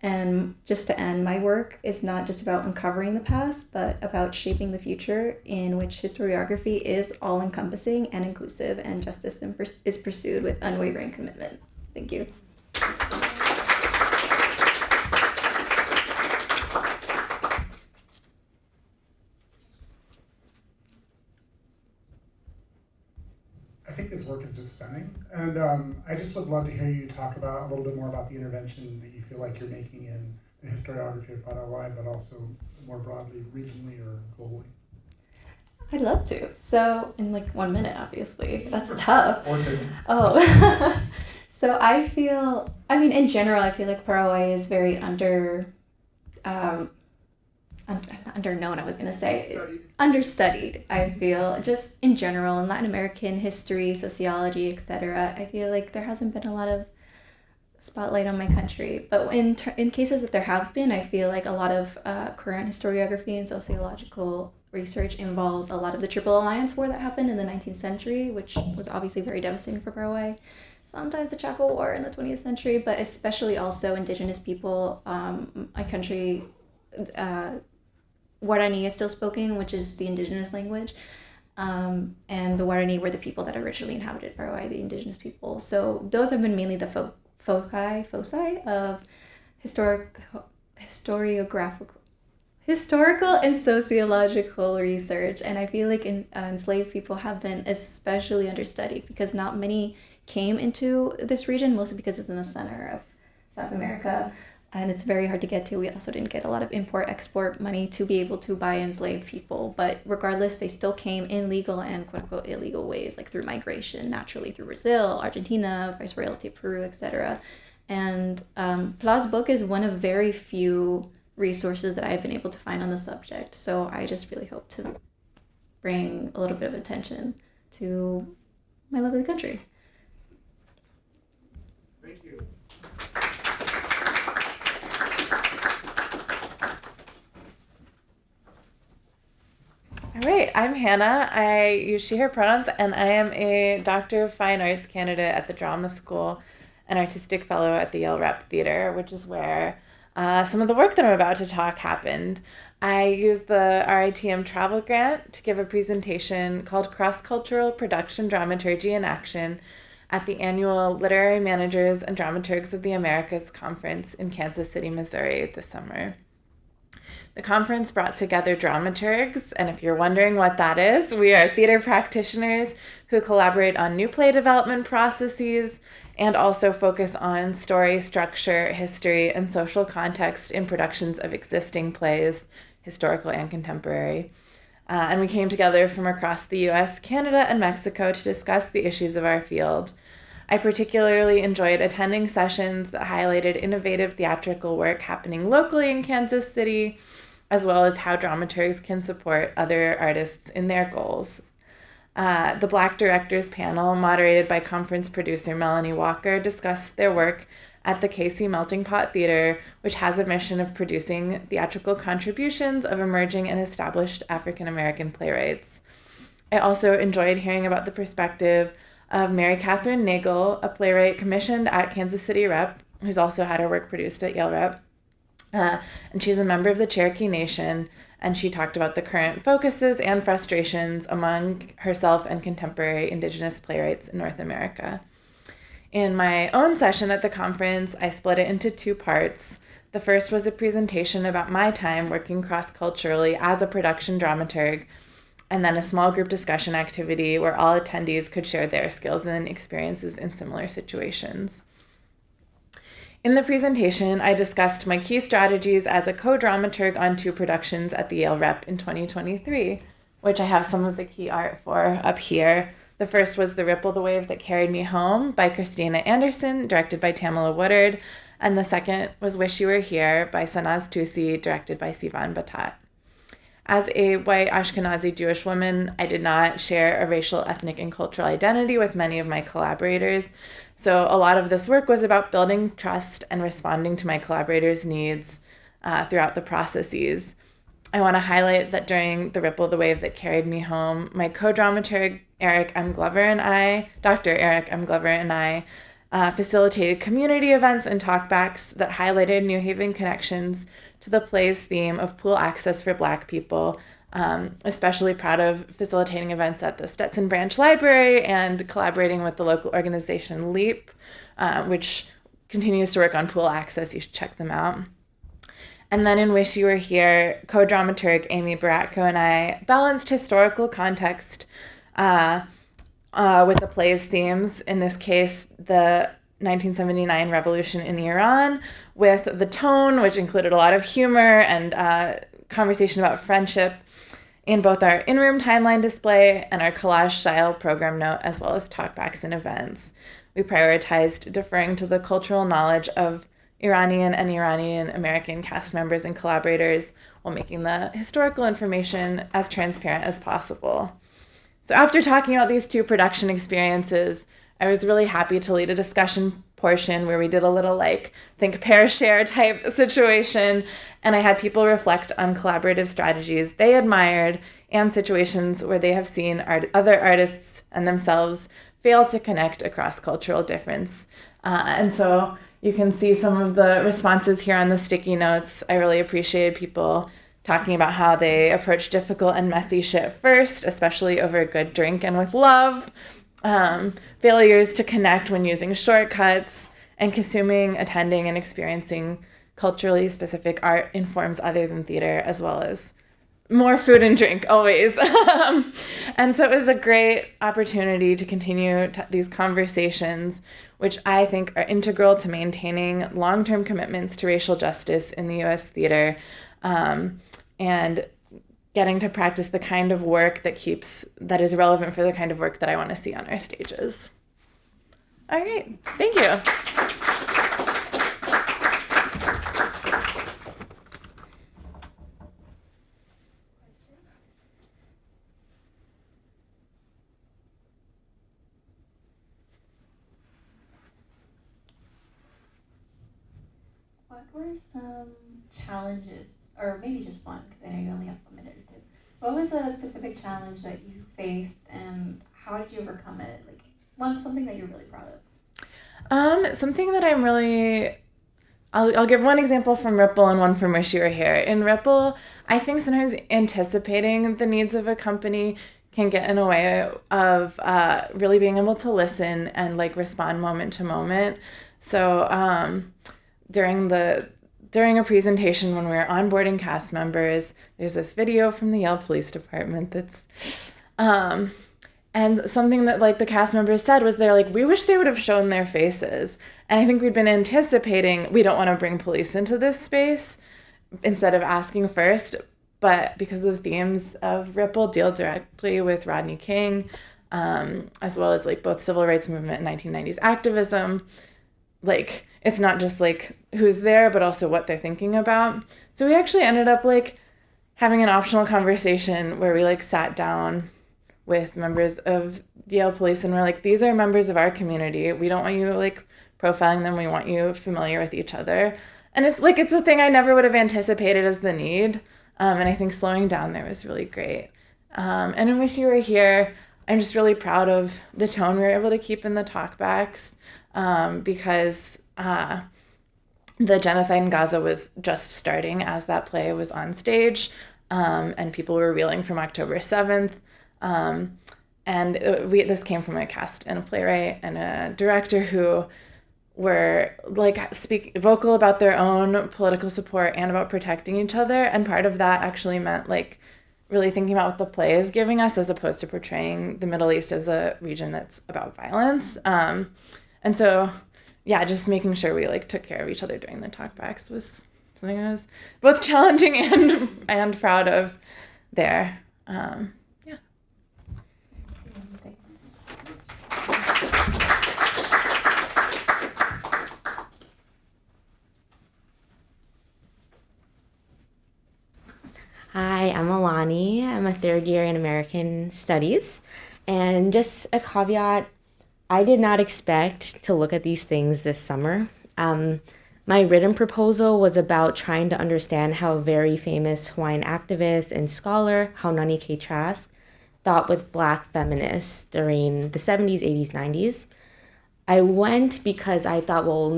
And just to end, my work is not just about uncovering the past, but about shaping the future in which historiography is all-encompassing and inclusive, and justice is pursued with unwavering commitment. Thank you. I think this work is just stunning, and I just would love to hear you talk about a little bit more about the intervention that you feel like you're making in the historiography of Paraguay, but also more broadly, regionally or globally. I'd love to. So in like 1 minute, obviously, that's tough. Or 2. Oh, so in general, I feel like Paraguay is very underknown, I was going to say. Understudied, I feel, just in general, in Latin American history, sociology, etc. I feel like there hasn't been a lot of spotlight on my country. But in cases that there have been, I feel like a lot of current historiography and sociological research involves a lot of the Triple Alliance War that happened in the 19th century, which was obviously very devastating for Paraguay. Sometimes the Chaco War in the 20th century, but especially also indigenous people. My country, Guarani is still spoken, which is the indigenous language. And the Guarani were the people that originally inhabited Paraguay, the indigenous people. So those have been mainly the foci of historical and sociological research. And I feel like enslaved people have been especially understudied because not many came into this region, mostly because it's in the center of South America. And it's very hard to get to. We also didn't get a lot of import-export money to be able to buy enslaved people. But regardless, they still came in legal and quote-unquote illegal ways, like through migration, naturally through Brazil, Argentina, Viceroyalty of Peru, etc. And Pla's book is one of very few resources that I've been able to find on the subject. So I just really hope to bring a little bit of attention to my lovely country. Thank you. All right, I'm Hannah. I use she, her pronouns, and I am a Doctor of Fine Arts candidate at the Drama School. an artistic fellow at the Yale Rep Theater, which is where some of the work that I'm about to talk happened. I used the RITM travel grant to give a presentation called Cross-Cultural Production, Dramaturgy, and Action at the annual Literary Managers and Dramaturgs of the Americas Conference in Kansas City, Missouri this summer. The conference brought together dramaturgs, and if you're wondering what that is, we are theater practitioners who collaborate on new play development processes and also focus on story, structure, history, and social context in productions of existing plays, historical and contemporary. And we came together from across the US, Canada, and Mexico to discuss the issues of our field. I particularly enjoyed attending sessions that highlighted innovative theatrical work happening locally in Kansas City, as well as how dramaturgs can support other artists in their goals. The Black Directors panel, moderated by conference producer Melanie Walker, discussed their work at the Casey Melting Pot Theater, which has a mission of producing theatrical contributions of emerging and established African American playwrights. I also enjoyed hearing about the perspective of Mary Catherine Nagel, a playwright commissioned at Kansas City Rep, who's also had her work produced at Yale Rep. And she's a member of the Cherokee Nation, and she talked about the current focuses and frustrations among herself and contemporary Indigenous playwrights in North America. In my own session at the conference, I split it into two parts. The first was a presentation about my time working cross-culturally as a production dramaturg, and then a small group discussion activity where all attendees could share their skills and experiences in similar situations. In the presentation, I discussed my key strategies as a co-dramaturg on 2 productions at the Yale Rep in 2023, which I have some of the key art for up here. The first was The Ripple the Wave That Carried Me Home by Christina Anderson, directed by Tamala Woodard, and the second was Wish You Were Here by Sanaz Tusi, directed by Sivan Batat. As a white Ashkenazi Jewish woman, I did not share a racial, ethnic, and cultural identity with many of my collaborators, so a lot of this work was about building trust and responding to my collaborators' needs throughout the processes. I want to highlight that during The Ripple the Wave That Carried Me Home, my co-dramaturg Dr. Eric M. Glover and I facilitated community events and talkbacks that highlighted New Haven connections to the play's theme of pool access for Black people. Especially proud of facilitating events at the Stetson Branch Library and collaborating with the local organization LEAP, which continues to work on pool access. You should check them out. And then in Wish You Were Here, co-dramaturg Amy Baratko and I balanced historical context with the play's themes, in this case, the 1979 revolution in Iran, with the tone, which included a lot of humor and conversation about friendship, in both our in-room timeline display and our collage-style program note, as well as talkbacks and events. We prioritized deferring to the cultural knowledge of Iranian and Iranian-American cast members and collaborators while making the historical information as transparent as possible. So after talking about these 2 production experiences, I was really happy to lead a discussion portion where we did a little think, pair, share type situation, and I had people reflect on collaborative strategies they admired and situations where they have seen other artists and themselves fail to connect across cultural difference. And so you can see some of the responses here on the sticky notes. I really appreciated people talking about how they approach difficult and messy shit first, especially over a good drink and with love. Failures to connect when using shortcuts, and consuming, attending, and experiencing culturally specific art in forms other than theater, as well as more food and drink, always. And so it was a great opportunity to continue these conversations, which I think are integral to maintaining long-term commitments to racial justice in the U.S. theater, and getting to practice the kind of work that is relevant for the kind of work that I want to see on our stages. All right, thank you. What were some challenges, or maybe just one, because I know you only have a minute or 2. What was a specific challenge that you faced, and how did you overcome it? Something that you're really proud of. Something that I'm really, I'll give one example from Ripple and one from Wish You Were Here. In Ripple, I think sometimes anticipating the needs of a company can get in a way of really being able to listen and like respond moment to moment. So during a presentation when we were onboarding cast members, there's this video from the Yale Police Department that's and something that like the cast members said was they're like, we wish they would have shown their faces. And I think we'd been anticipating, we don't want to bring police into this space instead of asking first. But because the themes of Ripple deal directly with Rodney King, as well as like both civil rights movement and 1990s activism, like it's not just like who's there, but also what they're thinking about. So we actually ended up like having an optional conversation where we like sat down with members of Yale Police and we're like, these are members of our community. We don't want you like profiling them. We want you familiar with each other. And it's like, it's a thing I never would have anticipated as the need. And I think slowing down there was really great. And in Wish You Were Here, I'm just really proud of the tone we were able to keep in the talkbacks because the genocide in Gaza was just starting as that play was on stage, and people were reeling from October 7th. This came from a cast and a playwright and a director who were like vocal about their own political support and about protecting each other. And part of that actually meant like really thinking about what the play is giving us as opposed to portraying the Middle East as a region that's about violence. And so, yeah, just making sure we like took care of each other during the talkbacks was something I was both challenging and proud of there. Hi, I'm Alani. I'm a third year in American Studies. And just a caveat, I did not expect to look at these things this summer. My written proposal was about trying to understand how a very famous Hawaiian activist and scholar, Haunani K. Trask, thought with Black feminists during the 70s, 80s, 90s. I went because I thought, well,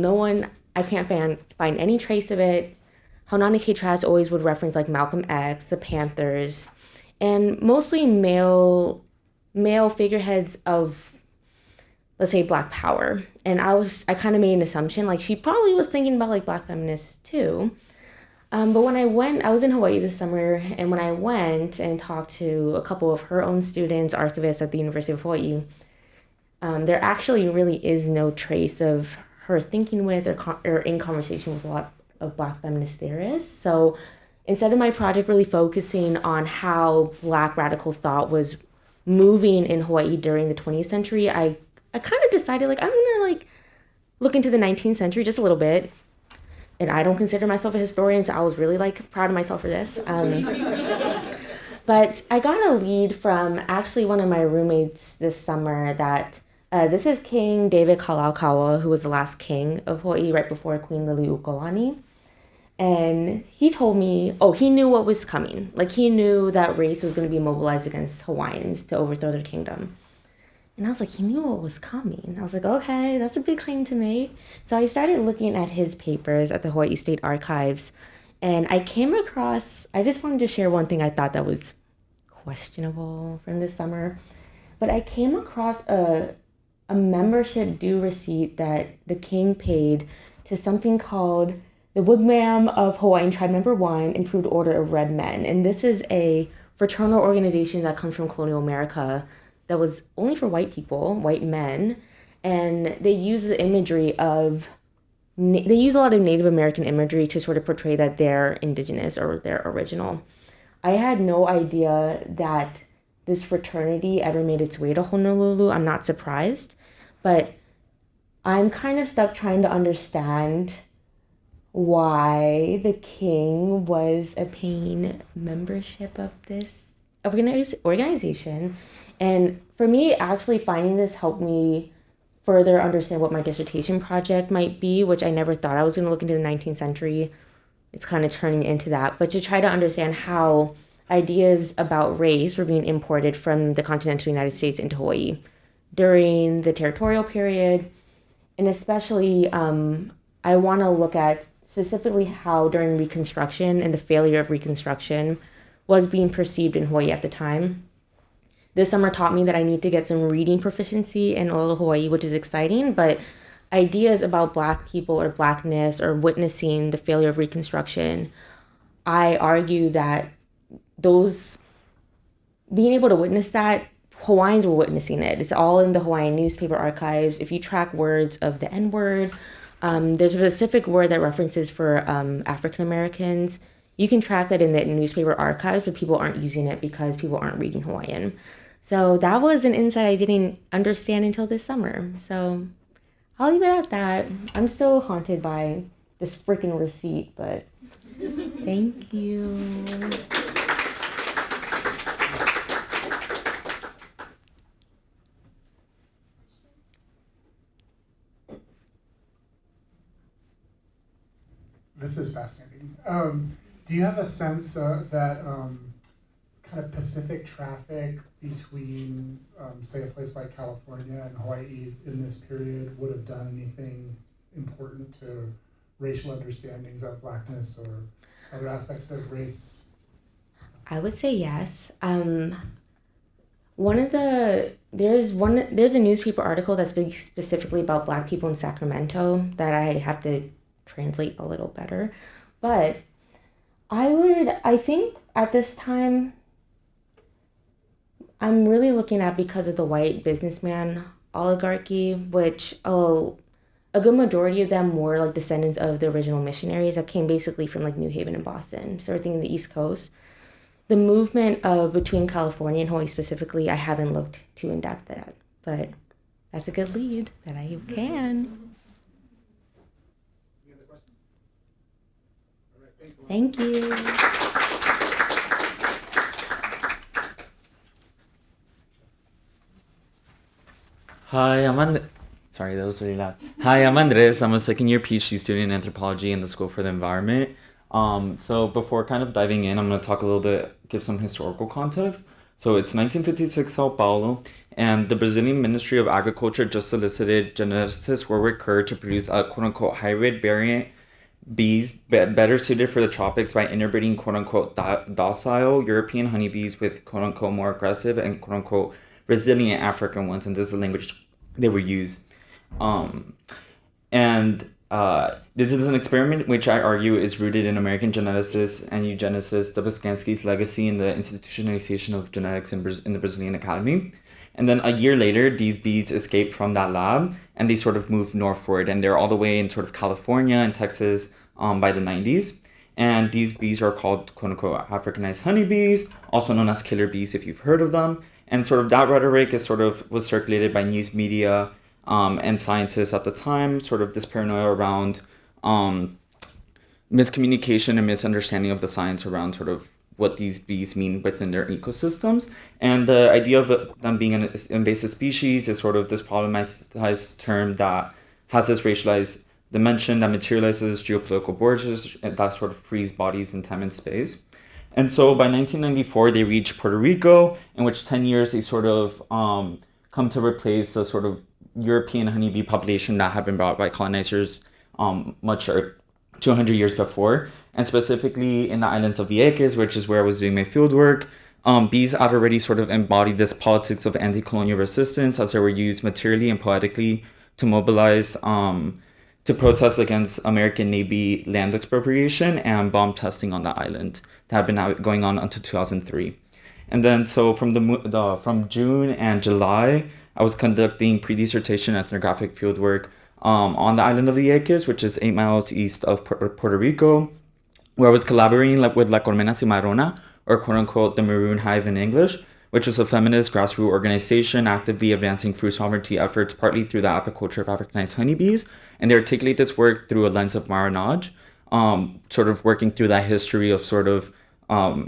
I can't find any trace of it. Haunani K. Trask always would reference like Malcolm X, the Panthers, and mostly male figureheads of, let's say, Black power. And I kind of made an assumption, like she probably was thinking about like Black feminists too. But when I was in Hawaii this summer, and when I went and talked to a couple of her own students, archivists at the University of Hawaii, there actually really is no trace of her thinking with or in conversation with a lot of Black feminist theorists. So instead of my project really focusing on how Black radical thought was moving in Hawaii during the 20th century, I kind of decided like I'm gonna like look into the 19th century just a little bit. And I don't consider myself a historian, so I was really like proud of myself for this. But I got a lead from actually one of my roommates this summer that this is King David Kalakaua, who was the last king of Hawaii right before Queen Liliuokalani. And he told me, he knew what was coming. Like he knew that race was going to be mobilized against Hawaiians to overthrow their kingdom. And I was like, he knew what was coming. I was like, okay, that's a big claim to make. So I started looking at his papers at the Hawaii State Archives. And I just wanted to share one thing I thought that was questionable from this summer. But I came across a membership due receipt that the king paid to something called the Wigwam of Hawaiian Tribe Number 1, Improved Order of Red Men. And this is a fraternal organization that comes from colonial America that was only for white people, white men. And they use the imagery of, they use a lot of Native American imagery to sort of portray that they're indigenous or they're original. I had no idea that this fraternity ever made its way to Honolulu. I'm not surprised, but I'm kind of stuck trying to understand why the king was a paying membership of this organization. And for me, actually finding this helped me further understand what my dissertation project might be, which I never thought I was going to look into the 19th century. It's kind of turning into that, but to try to understand how ideas about race were being imported from the continental United States into Hawaii during the territorial period And especially, I want to look at specifically how during Reconstruction and the failure of Reconstruction was being perceived in Hawaii at the time. This summer taught me that I need to get some reading proficiency in Olelo Hawaii, which is exciting, but ideas about Black people or Blackness or witnessing the failure of Reconstruction, I argue that those, being able to witness that, Hawaiians were witnessing it. It's all in the Hawaiian newspaper archives. If you track words of the N-word, there's a specific word that references for African Americans. You can track that in the newspaper archives, but people aren't using it because people aren't reading Hawaiian. So that was an insight I didn't understand until this summer. So I'll leave it at that. I'm still haunted by this freaking receipt, but thank you. This is fascinating. Do you have a sense that kind of Pacific traffic between, say, a place like California and Hawaii in this period would have done anything important to racial understandings of Blackness or other aspects of race? I would say yes. There's a newspaper article that speaks specifically about Black people in Sacramento that I have to translate a little better. But I think at this time, I'm really looking at because of the white businessman oligarchy, which a good majority of them were like descendants of the original missionaries that came basically from like New Haven and Boston, so everything in the East Coast. The movement of between California and Hawaii specifically, I haven't looked too in depth at, but that's a good lead that I can. Thank you. Hi, sorry, that was really loud. Hi, I'm Andres. I'm a second year PhD student in anthropology in the School for the Environment. So before kind of diving in, I'm going to talk a little bit, give some historical context. So it's 1956 Sao Paulo, and the Brazilian Ministry of Agriculture just solicited geneticist Warwick Kerr to produce a quote-unquote hybrid variant bees better suited for the tropics by interbreeding quote-unquote docile European honeybees with quote-unquote more aggressive and quote-unquote resilient African ones, and this is the language they were used. This is an experiment which I argue is rooted in American geneticist and eugenicist Dobzhansky's legacy in the institutionalization of genetics in the Brazilian Academy. And then a year later, these bees escaped from that lab and they sort of moved northward, and they're all the way in sort of California and Texas by the 90s. And these bees are called quote unquote Africanized honeybees, also known as killer bees if you've heard of them. And sort of that rhetoric was circulated by news media and scientists at the time, sort of this paranoia around miscommunication and misunderstanding of the science around sort of what these bees mean within their ecosystems. And the idea of them being an invasive species is sort of this problematized term that has this racialized dimension that materializes geopolitical borders that sort of frees bodies in time and space. And so by 1994, they reach Puerto Rico, in which 10 years they sort of come to replace the sort of European honeybee population that had been brought by colonizers much or 200 years before. And specifically in the islands of Vieques, which is where I was doing my fieldwork, bees had already sort of embodied this politics of anti-colonial resistance as they were used materially and poetically to mobilize to protest against American Navy land expropriation and bomb testing on the island that had been going on until 2003. And then so from June and July, I was conducting pre-dissertation ethnographic fieldwork on the island of Vieques, which is 8 miles east of Puerto Rico, where I was collaborating with La Colmena Cimarrona, or quote-unquote the Maroon Hive in English, which was a feminist grassroots organization actively advancing food sovereignty efforts partly through the apiculture of Africanized honeybees. And they articulate this work through a lens of marronage, sort of working through that history of sort of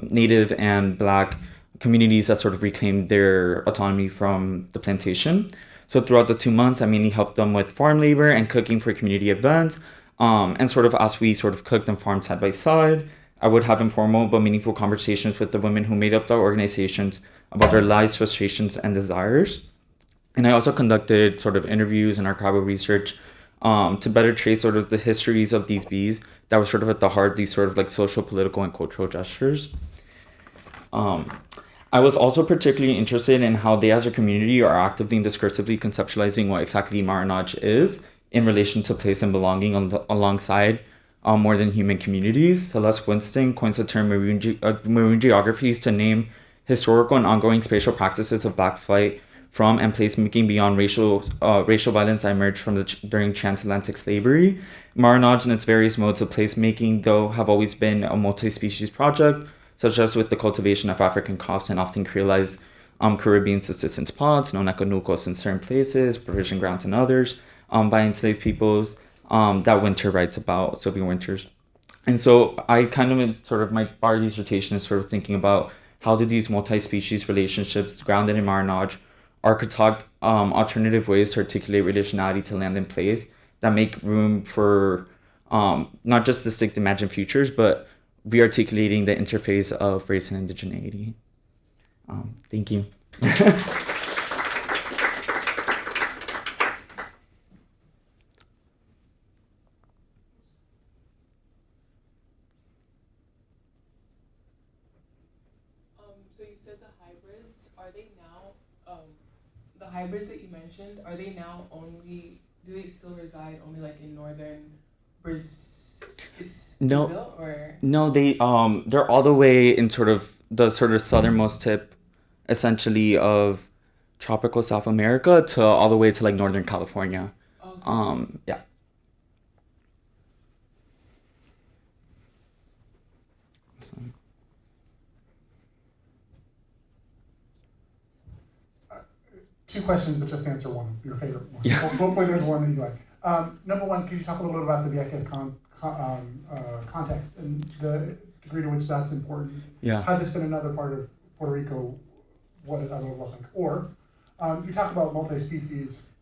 Native and Black communities that sort of reclaimed their autonomy from the plantation. So throughout the 2 months, I mainly helped them with farm labor and cooking for community events. And sort of as we sort of cooked and farmed side by side, I would have informal but meaningful conversations with the women who made up the organizations about their lives, frustrations, and desires. And I also conducted sort of interviews and archival research to better trace sort of the histories of these bees that were sort of at the heart of these sort of like social, political, and cultural gestures. I was also particularly interested in how they as a community are actively and discursively conceptualizing what exactly marronage is in relation to place and belonging alongside more than human communities. Celeste Winston coins the term maroon geographies to name historical and ongoing spatial practices of Black flight from and placemaking beyond racial violence that emerged during transatlantic slavery. Marronage and its various modes of placemaking, though, have always been a multi-species project, such as with the cultivation of African crops and often creolized Caribbean subsistence pods, known econucos in certain places, provision grounds in others, by enslaved peoples that Winter writes about, Sylvia Winters. And so I kind of sort of my part of the dissertation is sort of thinking about how do these multi-species relationships grounded in marronage architect alternative ways to articulate relationality to land and place that make room for not just distinct imagined futures, but re-articulating the interface of race and indigeneity. Thank you. So you said the hybrids, are they now, the hybrids that you mentioned, are they now only, do they still reside only like in northern Brazil, or? No, they're all the way in sort of the southernmost tip, essentially, of tropical South America to all the way to like Northern California. Okay. Yeah. So. Two questions, but just answer one, your favorite one. Yeah. Hopefully there's one that you like. Number one, could you talk a little bit about the Vieques context and the degree to which that's important? Yeah. How this in another part of Puerto Rico, what it would look like? Or you talk about multi-species,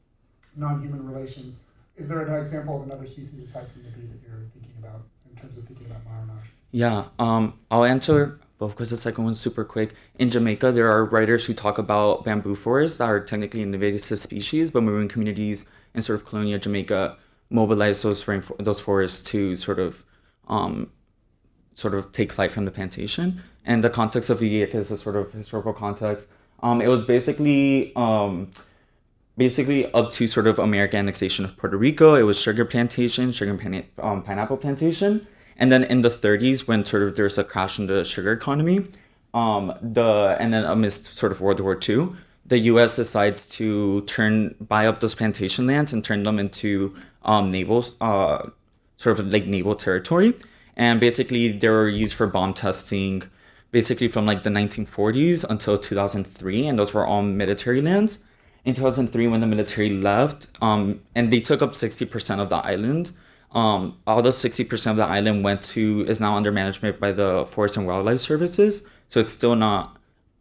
non-human relations. Is there an example of another species aside from the bee that you're thinking about in terms of thinking about marronage? Yeah, I'll answer both because the second one's super quick. In Jamaica, there are writers who talk about bamboo forests that are technically an invasive species, but maroon communities in sort of colonial Jamaica mobilize those forests to sort of take flight from the plantation. And the context of the is a sort of historical context. It was basically up to sort of American annexation of Puerto Rico. It was sugar plantation, pineapple plantation. And then in the 30s, when sort of there's a crash in the sugar economy, and then amidst sort of World War II, the U.S. decides to buy up those plantation lands and turn them into naval territory. And basically, they were used for bomb testing, basically from like the 1940s until 2003, and those were all military lands. In 2003, when the military left, and they took up 60% of the island. All the 60% of the island is now under management by the Forest and Wildlife Services. So it's still not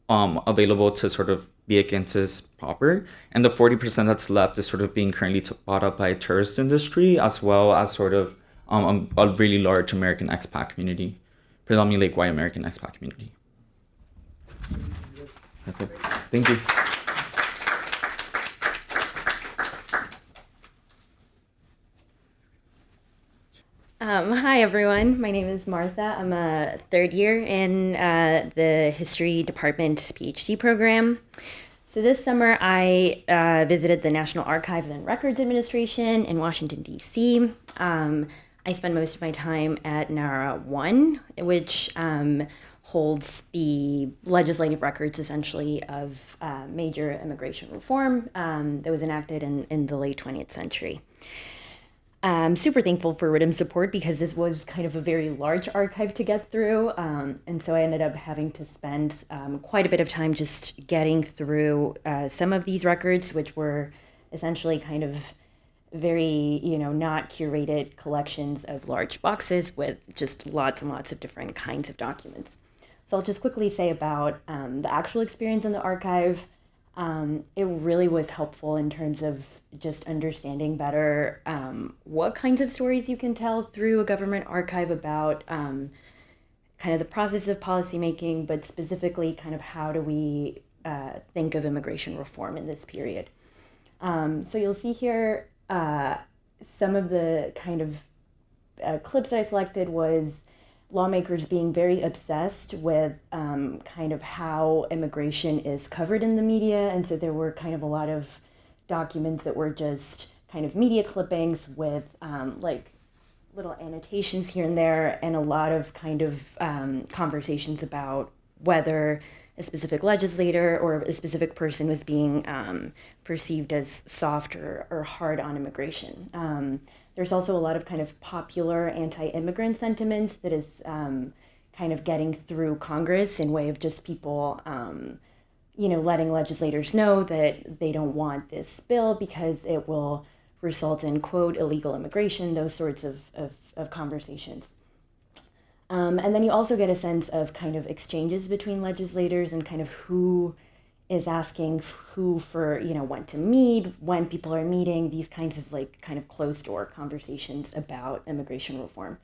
available to sort of Viequenses proper. And the 40% that's left is sort of being currently bought up by tourist industry, as well as sort of a really large American expat community, predominantly like white American expat community. Okay, thank you. Hi, everyone. My name is Martha. I'm a third year in the History Department PhD program. So this summer, I visited the National Archives and Records Administration in Washington, D.C. I spent most of my time at NARA 1, which holds the legislative records, essentially, of major immigration reform that was enacted in the late 20th century. I'm super thankful for RITM support because this was kind of a very large archive to get through. And so I ended up having to spend quite a bit of time just getting through some of these records, which were essentially kind of very, not curated collections of large boxes with just lots and lots of different kinds of documents. So I'll just quickly say about the actual experience in the archive. It really was helpful in terms of just understanding better what kinds of stories you can tell through a government archive about kind of the process of policymaking, but specifically kind of how do we think of immigration reform in this period. So you'll see here some of the kind of clips I selected was lawmakers being very obsessed with kind of how immigration is covered in the media. And so there were kind of a lot of documents that were just kind of media clippings with like little annotations here and there, and a lot of kind of conversations about whether a specific legislator or a specific person was being perceived as soft or hard on immigration. There's also a lot of kind of popular anti-immigrant sentiment that is kind of getting through Congress in way of just people, letting legislators know that they don't want this bill because it will result in, quote, illegal immigration, those sorts of conversations. And then you also get a sense of kind of exchanges between legislators and kind of who is asking who for, when to meet, when people are meeting, these kinds of like kind of closed door conversations about immigration reform.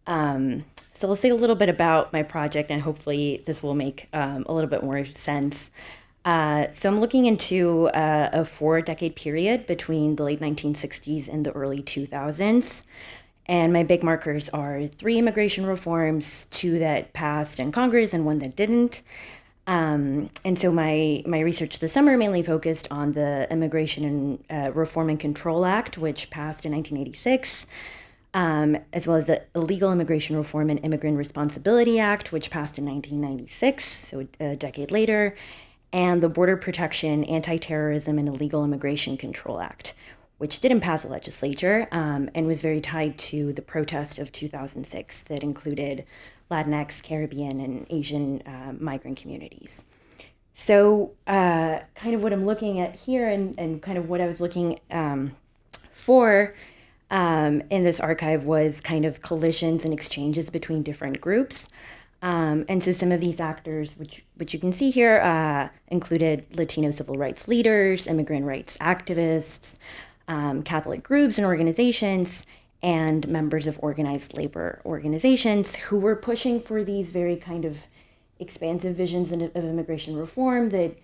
So I'll say a little bit about my project, and hopefully this will make a little bit more sense. So I'm looking into a 4-decade period between the late 1960s and the early 2000s. And my big markers are 3 immigration reforms, 2 that passed in Congress and 1 that didn't. And so my research this summer mainly focused on the Immigration and Reform and Control Act, which passed in 1986, as well as the Illegal Immigration Reform and Immigrant Responsibility Act, which passed in 1996, so a decade later, and the Border Protection, Anti-Terrorism, and Illegal Immigration Control Act, which didn't pass the legislature and was very tied to the protest of 2006 that included Latinx, Caribbean, and Asian migrant communities. So kind of what I'm looking at here and kind of what I was looking for in this archive was kind of collisions and exchanges between different groups. And so some of these actors, which you can see here, included Latino civil rights leaders, immigrant rights activists, Catholic groups and organizations, and members of organized labor organizations who were pushing for these very kind of expansive visions of immigration reform that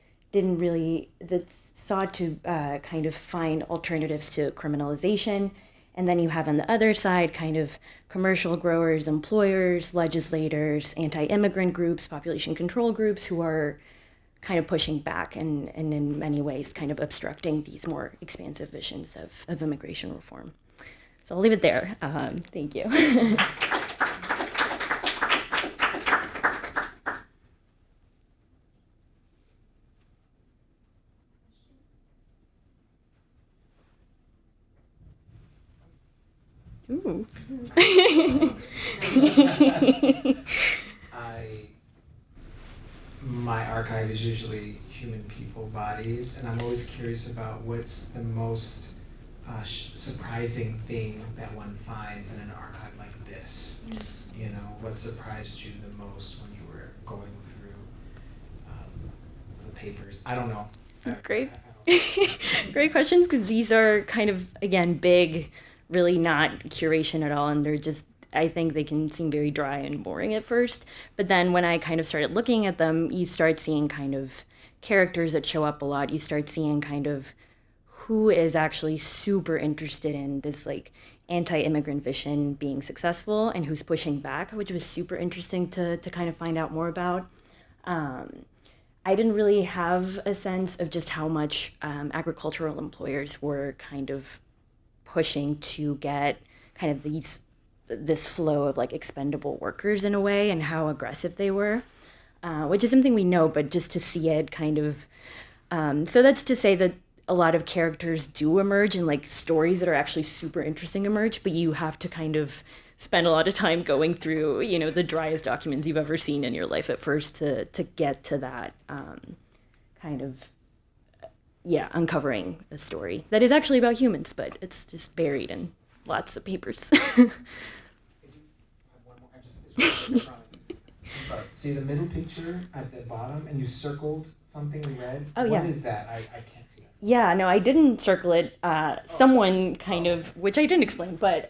sought to kind of find alternatives to criminalization. And then you have on the other side kind of commercial growers, employers, legislators, anti-immigrant groups, population control groups who are kind of pushing back and in many ways kind of obstructing these more expansive visions of immigration reform. So I'll leave it there. Thank you. Ooh. My archive is usually human people bodies, and I'm always curious about what's the most surprising thing that one finds in an archive like this. What surprised you the most when you were going through the papers? I don't know. Great. Great questions, because these are kind of, again, big, really not curation at all, and they're just, I think they can seem very dry and boring at first, but then when I kind of started looking at them, you start seeing kind of characters that show up a lot. You start seeing kind of who is actually super interested in this like anti-immigrant vision being successful and who's pushing back, which was super interesting to kind of find out more about. I didn't really have a sense of just how much agricultural employers were kind of pushing to get kind of this flow of like expendable workers in a way, and how aggressive they were, which is something we know, but just to see it kind of, so that's to say that a lot of characters do emerge and like stories that are actually super interesting emerge, but you have to kind of spend a lot of time going through, the driest documents you've ever seen in your life at first to get to that kind of, uncovering a story that is actually about humans, but it's just buried in lots of papers. I'm sorry. See the middle picture at the bottom, and you circled something in red? Oh, yeah. What is that? I can't see that. Yeah, no, I didn't circle it. Someone kind of, which I didn't explain, but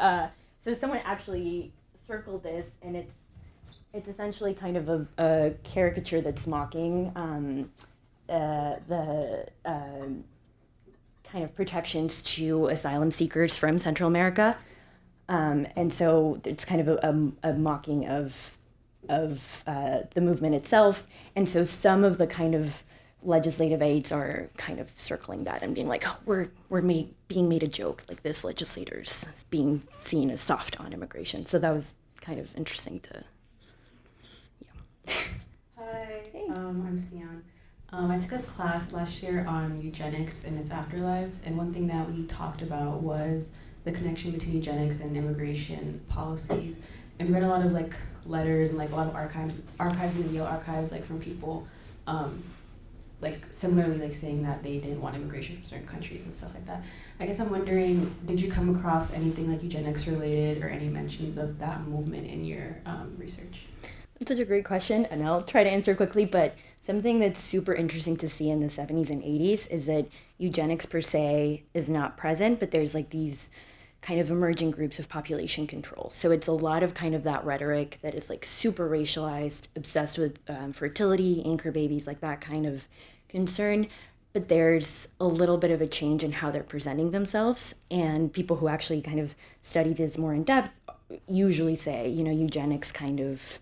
so someone actually circled this, and it's essentially kind of a caricature that's mocking the kind of protections to asylum seekers from Central America. And so it's kind of a mocking of the movement itself. And so some of the kind of legislative aides are kind of circling that and being like, oh, we're being made a joke, like this legislators being seen as soft on immigration. So that was kind of interesting to, yeah. Hi, I'm Sian. I took a class last year on eugenics and its afterlives, and one thing that we talked about was the connection between eugenics and immigration policies. And we read a lot of like letters and like a lot of archives in the Yale archives, like from people like similarly like saying that they didn't want immigration from certain countries and stuff like that. I guess I'm wondering, did you come across anything like eugenics related or any mentions of that movement in your research? That's such a great question, and I'll try to answer quickly, but something that's super interesting to see in the 70s and 80s is that eugenics per se is not present, but there's like these kind of emerging groups of population control. So it's a lot of kind of that rhetoric that is like super racialized, obsessed with fertility, anchor babies, like that kind of concern. But there's a little bit of a change in how they're presenting themselves. And people who actually kind of study this more in depth usually say, you know, eugenics kind of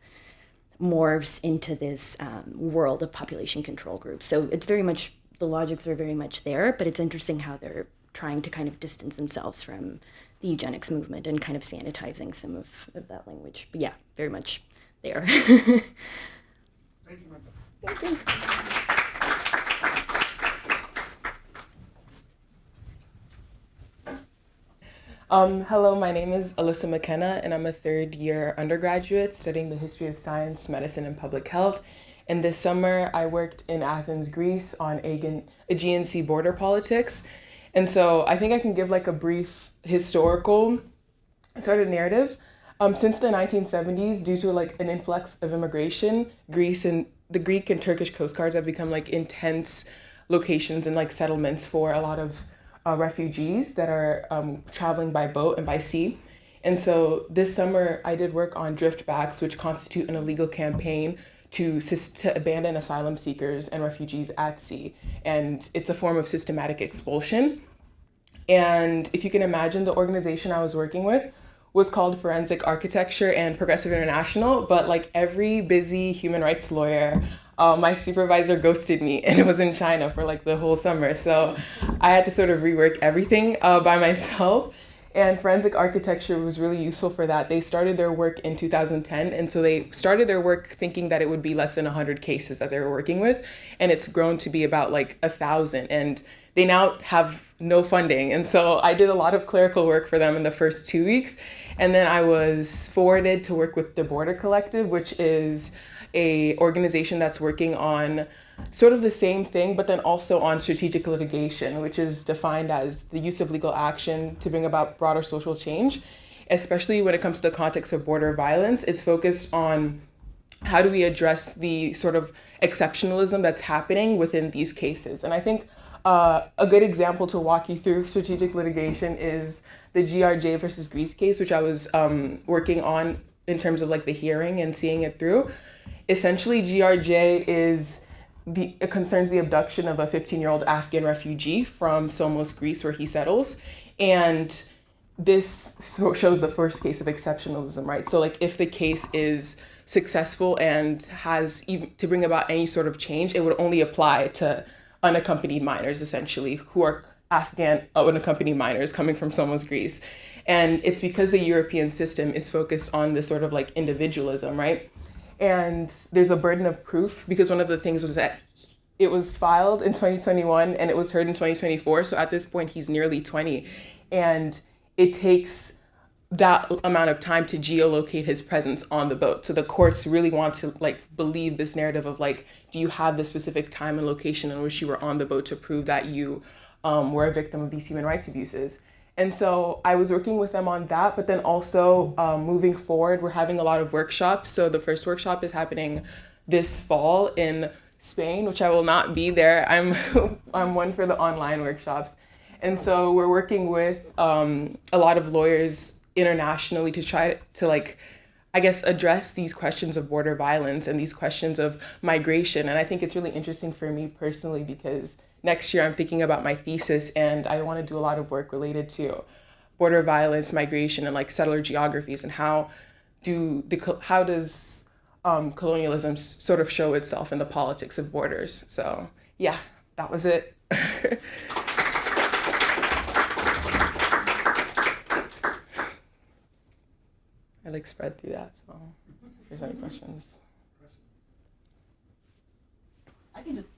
morphs into this world of population control groups. So it's very much, the logics are very much there, but it's interesting how they're trying to kind of distance themselves from the eugenics movement and kind of sanitizing some of that language. But yeah, very much there. Thank you, Michael. Thank you. Hello, my name is Alyssa McKenna, and I'm a third-year undergraduate studying the history of science, medicine, and public health. And this summer, I worked in Athens, Greece on Aegean Sea border politics. And so I think I can give like a brief historical sort of narrative. Since the 1970s, due to like an influx of immigration, Greece and the Greek and Turkish coast guards have become like intense locations and like settlements for a lot of refugees that are traveling by boat and by sea. And so this summer I did work on driftbacks, which constitute an illegal campaign to abandon asylum seekers and refugees at sea. And it's a form of systematic expulsion. And if you can imagine, the organization I was working with was called Forensic Architecture and Progressive International, but like every busy human rights lawyer, my supervisor ghosted me, and it was in China for like the whole summer. So I had to sort of rework everything by myself. And forensic architecture was really useful for that. They started their work in 2010, and so they started their work thinking that it would be less than 100 cases that they were working with, and it's grown to be about like 1,000, and they now have no funding. And so I did a lot of clerical work for them in the first 2 weeks, and then I was forwarded to work with the Border Collective, which is a organization that's working on sort of the same thing, but then also on strategic litigation, which is defined as the use of legal action to bring about broader social change, especially when it comes to the context of border violence. It's focused on how do we address the sort of exceptionalism that's happening within these cases. And I think a good example to walk you through strategic litigation is the GRJ versus Greece case, which I was working on in terms of like the hearing and seeing it through. Essentially, GRJ it concerns the abduction of a 15-year-old Afghan refugee from Somos, Greece, where he settles. And this shows the first case of exceptionalism, right? So like if the case is successful and has even to bring about any sort of change, it would only apply to unaccompanied minors, essentially, who are Afghan unaccompanied minors coming from Somos, Greece. And it's because the European system is focused on this sort of like individualism, right? And there's a burden of proof, because one of the things was that it was filed in 2021 and it was heard in 2024. So at this point, he's nearly 20. And it takes that amount of time to geolocate his presence on the boat. So the courts really want to like believe this narrative of like, do you have the specific time and location in which you were on the boat to prove that you were a victim of these human rights abuses? And so I was working with them on that, but then also moving forward, we're having a lot of workshops. So the first workshop is happening this fall in Spain, which I will not be there. I'm one for the online workshops. And so we're working with a lot of lawyers internationally to try to like, I guess, address these questions of border violence and these questions of migration. And I think it's really interesting for me personally because next year I'm thinking about my thesis, and I want to do a lot of work related to border violence, migration, and like settler geographies, and how does colonialism sort of show itself in the politics of borders. So yeah, that was it. I like spread through that, so if there's any questions. I can just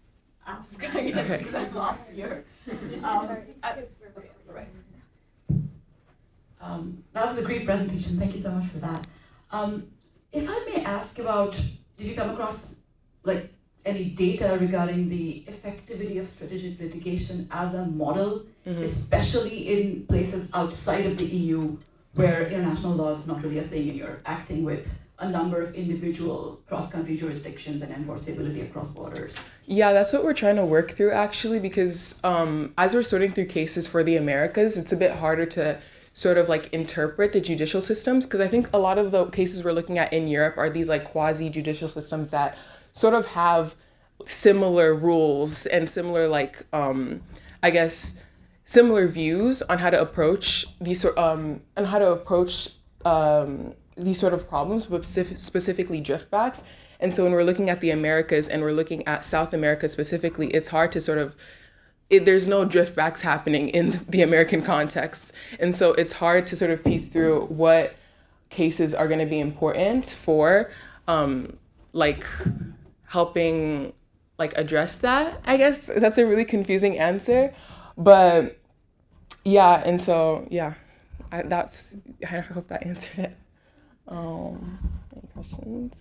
ask, I guess, Okay. because I'm not here. That was a great presentation. Thank you so much for that. If I may ask about, did you come across like any data regarding the effectivity of strategic litigation as a model, especially in places outside of the EU, where international law is not really a thing and you're acting with a number of individual cross-country jurisdictions and enforceability across borders? Yeah, that's what we're trying to work through actually, because as we're sorting through cases for the Americas, it's a bit harder to sort of like interpret the judicial systems, because I think a lot of the cases we're looking at in Europe are these like quasi-judicial systems that sort of have similar rules and similar like I guess similar views on how to approach these sort of problems, but specifically driftbacks. And so when we're looking at the Americas and we're looking at South America specifically, it's hard to sort of there's no driftbacks happening in the American context. And so it's hard to sort of piece through what cases are going to be important for like helping like address that. I guess that's a really confusing answer, but yeah. And so yeah, I hope that answered it. Any questions?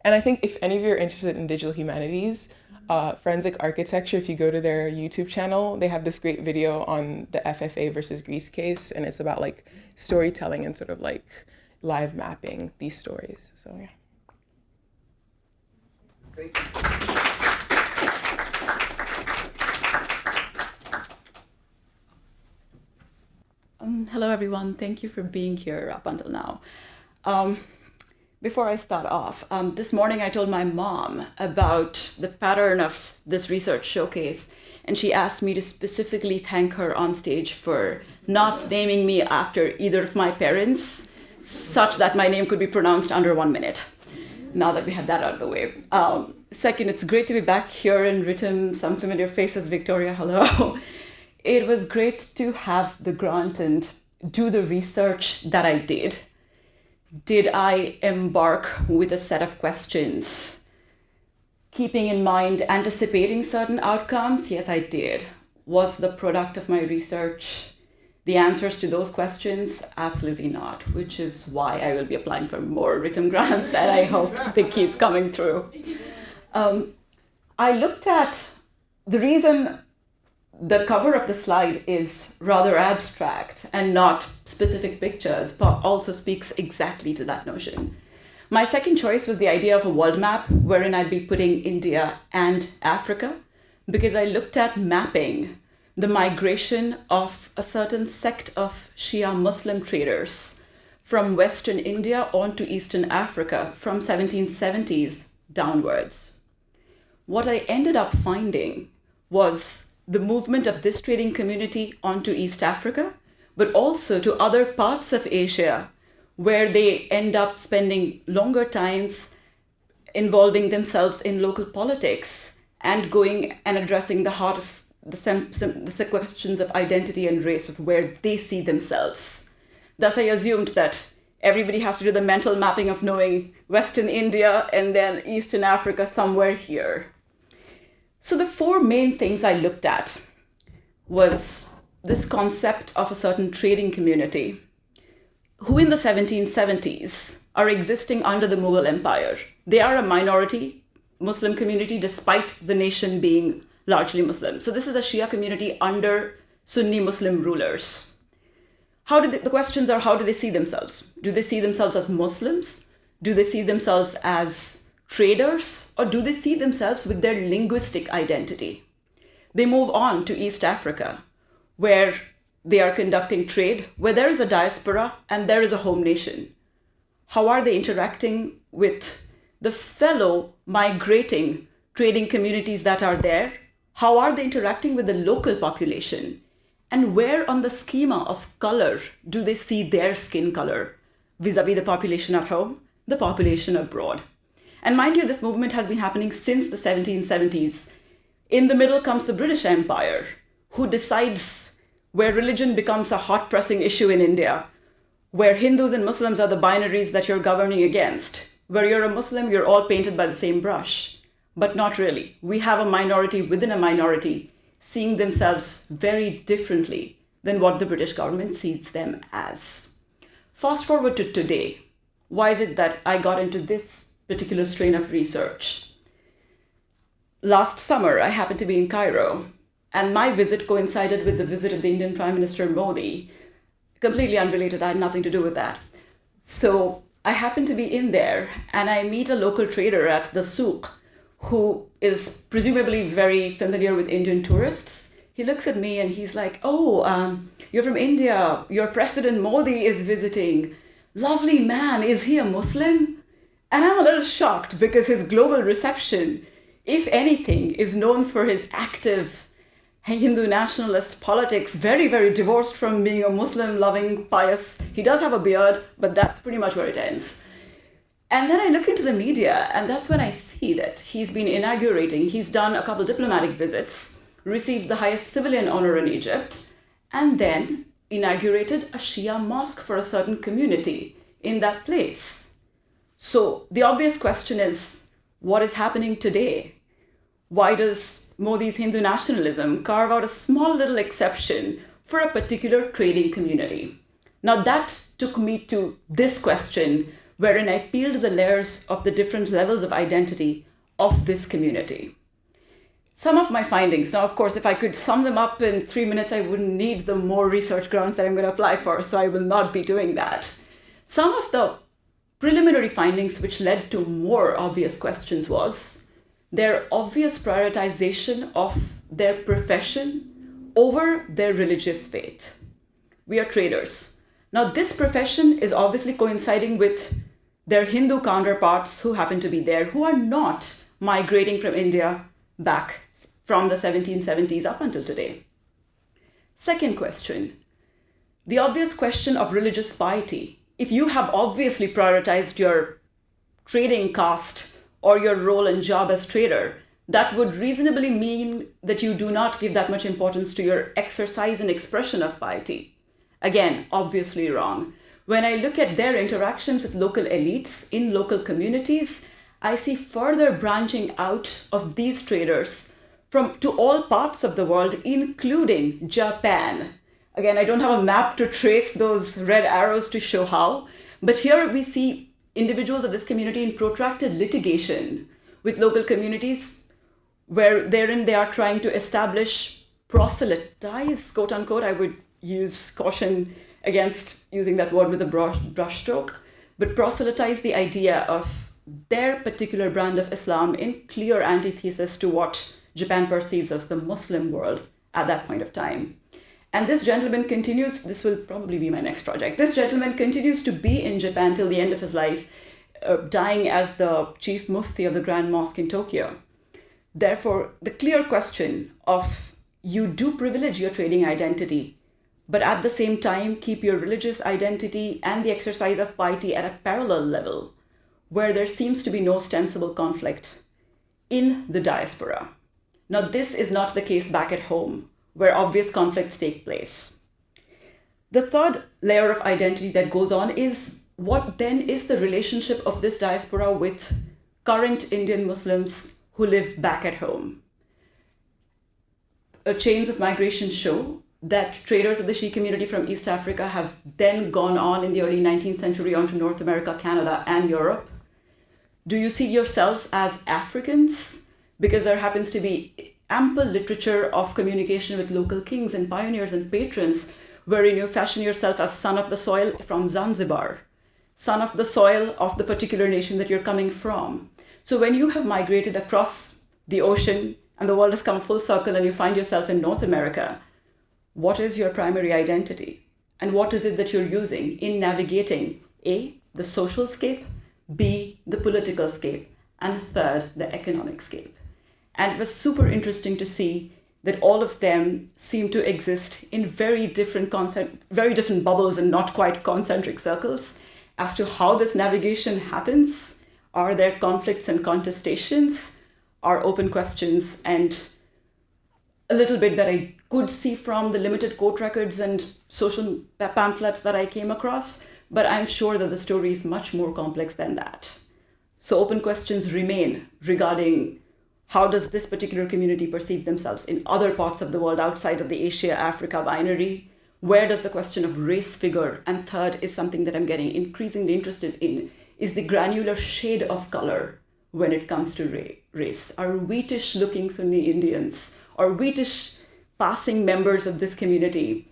And I think if any of you are interested in digital humanities, Forensic Architecture, if you go to their YouTube channel, they have this great video on the FFA versus Greece case, and it's about like storytelling and sort of like live mapping these stories. So yeah. Great. Hello, everyone. Thank you for being here up until now. Before I start off, this morning I told my mom about the pattern of this research showcase, and she asked me to specifically thank her on stage for not naming me after either of my parents, such that my name could be pronounced under 1 minute, now that we had that out of the way. Second, it's great to be back here in RITM, some familiar faces. Victoria, hello. It was great to have the grant and do the research that I did. Did I embark with a set of questions, keeping in mind, anticipating certain outcomes? Yes, I did. Was the product of my research the answers to those questions? Absolutely not, which is why I will be applying for more RITM grants, and I hope they keep coming through. I looked at the reason the cover of the slide is rather abstract and not specific pictures, but also speaks exactly to that notion. My second choice was the idea of a world map wherein I'd be putting India and Africa, because I looked at mapping the migration of a certain sect of Shia Muslim traders from Western India onto Eastern Africa from 1770s downwards. What I ended up finding was the movement of this trading community onto East Africa, but also to other parts of Asia, where they end up spending longer times involving themselves in local politics and going and addressing the heart of the questions of identity and race, of where they see themselves. Thus, I assumed that everybody has to do the mental mapping of knowing Western India and then Eastern Africa somewhere here. So the four main things I looked at was this concept of a certain trading community who in the 1770s are existing under the Mughal Empire. They are a minority Muslim community despite the nation being largely Muslim. So this is a Shia community under Sunni Muslim rulers. The questions are, how do they see themselves? Do they see themselves as Muslims? Do they see themselves as traders, or do they see themselves with their linguistic identity? They move on to East Africa, where they are conducting trade, where there is a diaspora and there is a home nation. How are they interacting with the fellow migrating trading communities that are there, How are they interacting with the local population? And where on the schema of color do they see their skin color vis-a-vis the population at home, the population abroad? And mind you, this movement has been happening since the 1770s. In the middle comes the British Empire, who decides where religion becomes a hot pressing issue in India, where Hindus and Muslims are the binaries that you're governing against. Where you're a Muslim, you're all painted by the same brush. But not really. We have a minority within a minority seeing themselves very differently than what the British government sees them as. Fast forward to today. Why is it that I got into this particular strain of research? Last summer, I happened to be in Cairo, and my visit coincided with the visit of the Indian Prime Minister Modi. Completely unrelated, I had nothing to do with that. So I happened to be in there, and I meet a local trader at the souk who is presumably very familiar with Indian tourists. He looks at me and he's like, you're from India. Your President Modi is visiting. Lovely man. Is he a Muslim? And I'm a little shocked because his global reception, if anything, is known for his active Hindu nationalist politics, very, very divorced from being a Muslim loving, pious. He does have a beard, but that's pretty much where it ends. And then I look into the media, and that's when I see that he's been inaugurating, he's done a couple diplomatic visits, received the highest civilian honor in Egypt, and then inaugurated a Shia mosque for a certain community in that place. So the obvious question is, what is happening today? Why does Modi's Hindu nationalism carve out a small little exception for a particular trading community? Now that took me to this question, wherein I peeled the layers of the different levels of identity of this community. Some of my findings, now of course, if I could sum them up in 3 minutes, I wouldn't need the more research grounds that I'm going to apply for, so I will not be doing that. Some of the preliminary findings which led to more obvious questions was their obvious prioritization of their profession over their religious faith. We are traders. Now, this profession is obviously coinciding with their Hindu counterparts who happen to be there, who are not migrating from India back from the 1770s up until today. Second question, the obvious question of religious piety. If you have obviously prioritized your trading caste or your role and job as trader, that would reasonably mean that you do not give that much importance to your exercise and expression of piety. Again, obviously wrong. When I look at their interactions with local elites in local communities, I see further branching out of these traders to all parts of the world, including Japan. Again, I don't have a map to trace those red arrows to show how, but here we see individuals of this community in protracted litigation with local communities where therein they are trying to establish proselytize, quote unquote. I would use caution against using that word with a brushstroke, but proselytize the idea of their particular brand of Islam in clear antithesis to what Japan perceives as the Muslim world at that point of time. And this gentleman continues, this will probably be my next project, this gentleman continues to be in Japan till the end of his life, dying as the chief mufti of the Grand Mosque in Tokyo. Therefore, the clear question of you do privilege your trading identity, but at the same time keep your religious identity and the exercise of piety at a parallel level, where there seems to be no ostensible conflict in the diaspora. Now, this is not the case back at home, where obvious conflicts take place. The third layer of identity that goes on is what then is the relationship of this diaspora with current Indian Muslims who live back at home. Chains of migration show that traders of the Shi community from East Africa have then gone on in the early 19th century onto North America, Canada, and Europe. Do you see yourselves as Africans? Because there happens to be ample literature of communication with local kings and pioneers and patrons, wherein you fashion yourself as son of the soil from Zanzibar, son of the soil of the particular nation that you're coming from. So when you have migrated across the ocean and the world has come full circle and you find yourself in North America, what is your primary identity? And what is it that you're using in navigating A, the social scape, B, the political scape, and third, the economic scape? And it was super interesting to see that all of them seem to exist in very different bubbles and not quite concentric circles as to how this navigation happens. Are there conflicts and contestations? Are open questions? And a little bit that I could see from the limited court records and social pamphlets that I came across, but I'm sure that the story is much more complex than that. So open questions remain regarding how does this particular community perceive themselves in other parts of the world outside of the Asia-Africa binary? Where does the question of race figure? And third is something that I'm getting increasingly interested in, is the granular shade of color when it comes to race. Are wheatish looking Sunni Indians or wheatish passing members of this community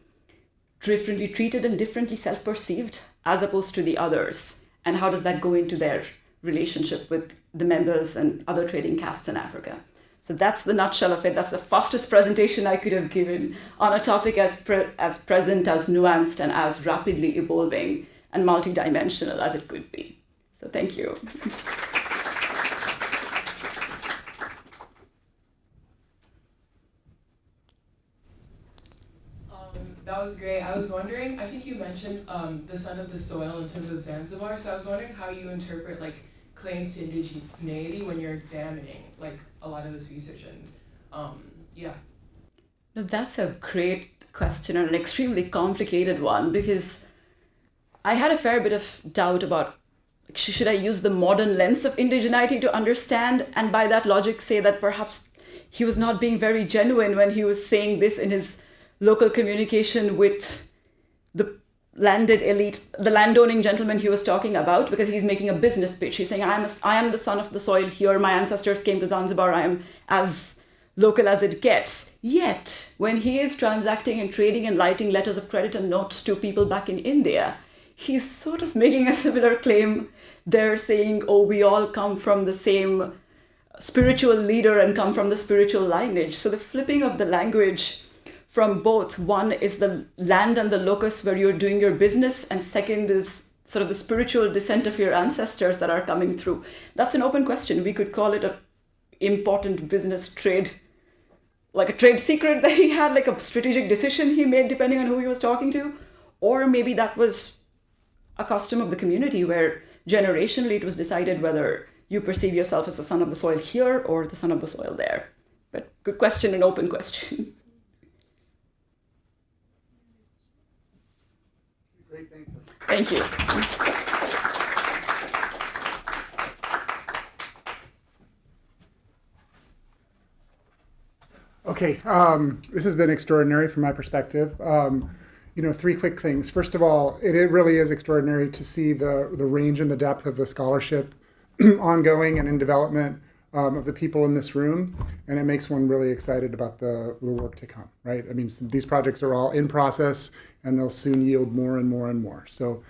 differently treated and differently self-perceived as opposed to the others? And how does that go into their relationship with the members and other trading castes in Africa? So that's the nutshell of it. That's the fastest presentation I could have given on a topic as present, as nuanced, and as rapidly evolving and multidimensional as it could be. So thank you. That was great. I was wondering, I think you mentioned the son of the soil in terms of Zanzibar, so I was wondering how you interpret claims to indigeneity when you're examining a lot of this research and yeah. No, that's a great question and an extremely complicated one, because I had a fair bit of doubt about should I use the modern lens of indigeneity to understand, and by that logic say that perhaps he was not being very genuine when he was saying this in his local communication with the landed elite, the landowning gentleman he was talking about, because he's making a business pitch. He's saying, I am the son of the soil here. My ancestors came to Zanzibar. I am as local as it gets. Yet, when he is transacting and trading and writing letters of credit and notes to people back in India, he's sort of making a similar claim. They're saying, oh, we all come from the same spiritual leader and come from the spiritual lineage. So the flipping of the language from both, one is the land and the locus where you're doing your business, and second is sort of the spiritual descent of your ancestors that are coming through. That's an open question. We could call it an important business trade, like a trade secret that he had, like a strategic decision he made depending on who he was talking to. Or maybe that was a custom of the community where generationally it was decided whether you perceive yourself as the son of the soil here or the son of the soil there. But good question, an open question. Great, thanks. Thank you. Okay, this has been extraordinary from my perspective. Three quick things. First of all, it really is extraordinary to see the range and the depth of the scholarship ongoing and in development of the people in this room, and it makes one really excited about the work to come, right? I mean, these projects are all in process, and they'll soon yield more and more and more. So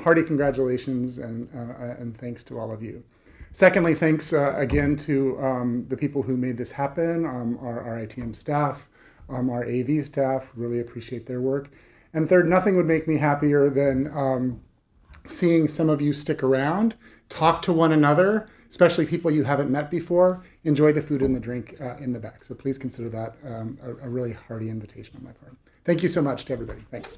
hearty congratulations and thanks to all of you. Secondly, thanks again to the people who made this happen, our RITM staff, our AV staff, really appreciate their work. And third, nothing would make me happier than seeing some of you stick around, talk to one another, especially people you haven't met before, enjoy the food and the drink in the back. So please consider that a really hearty invitation on my part. Thank you so much to everybody. Thanks.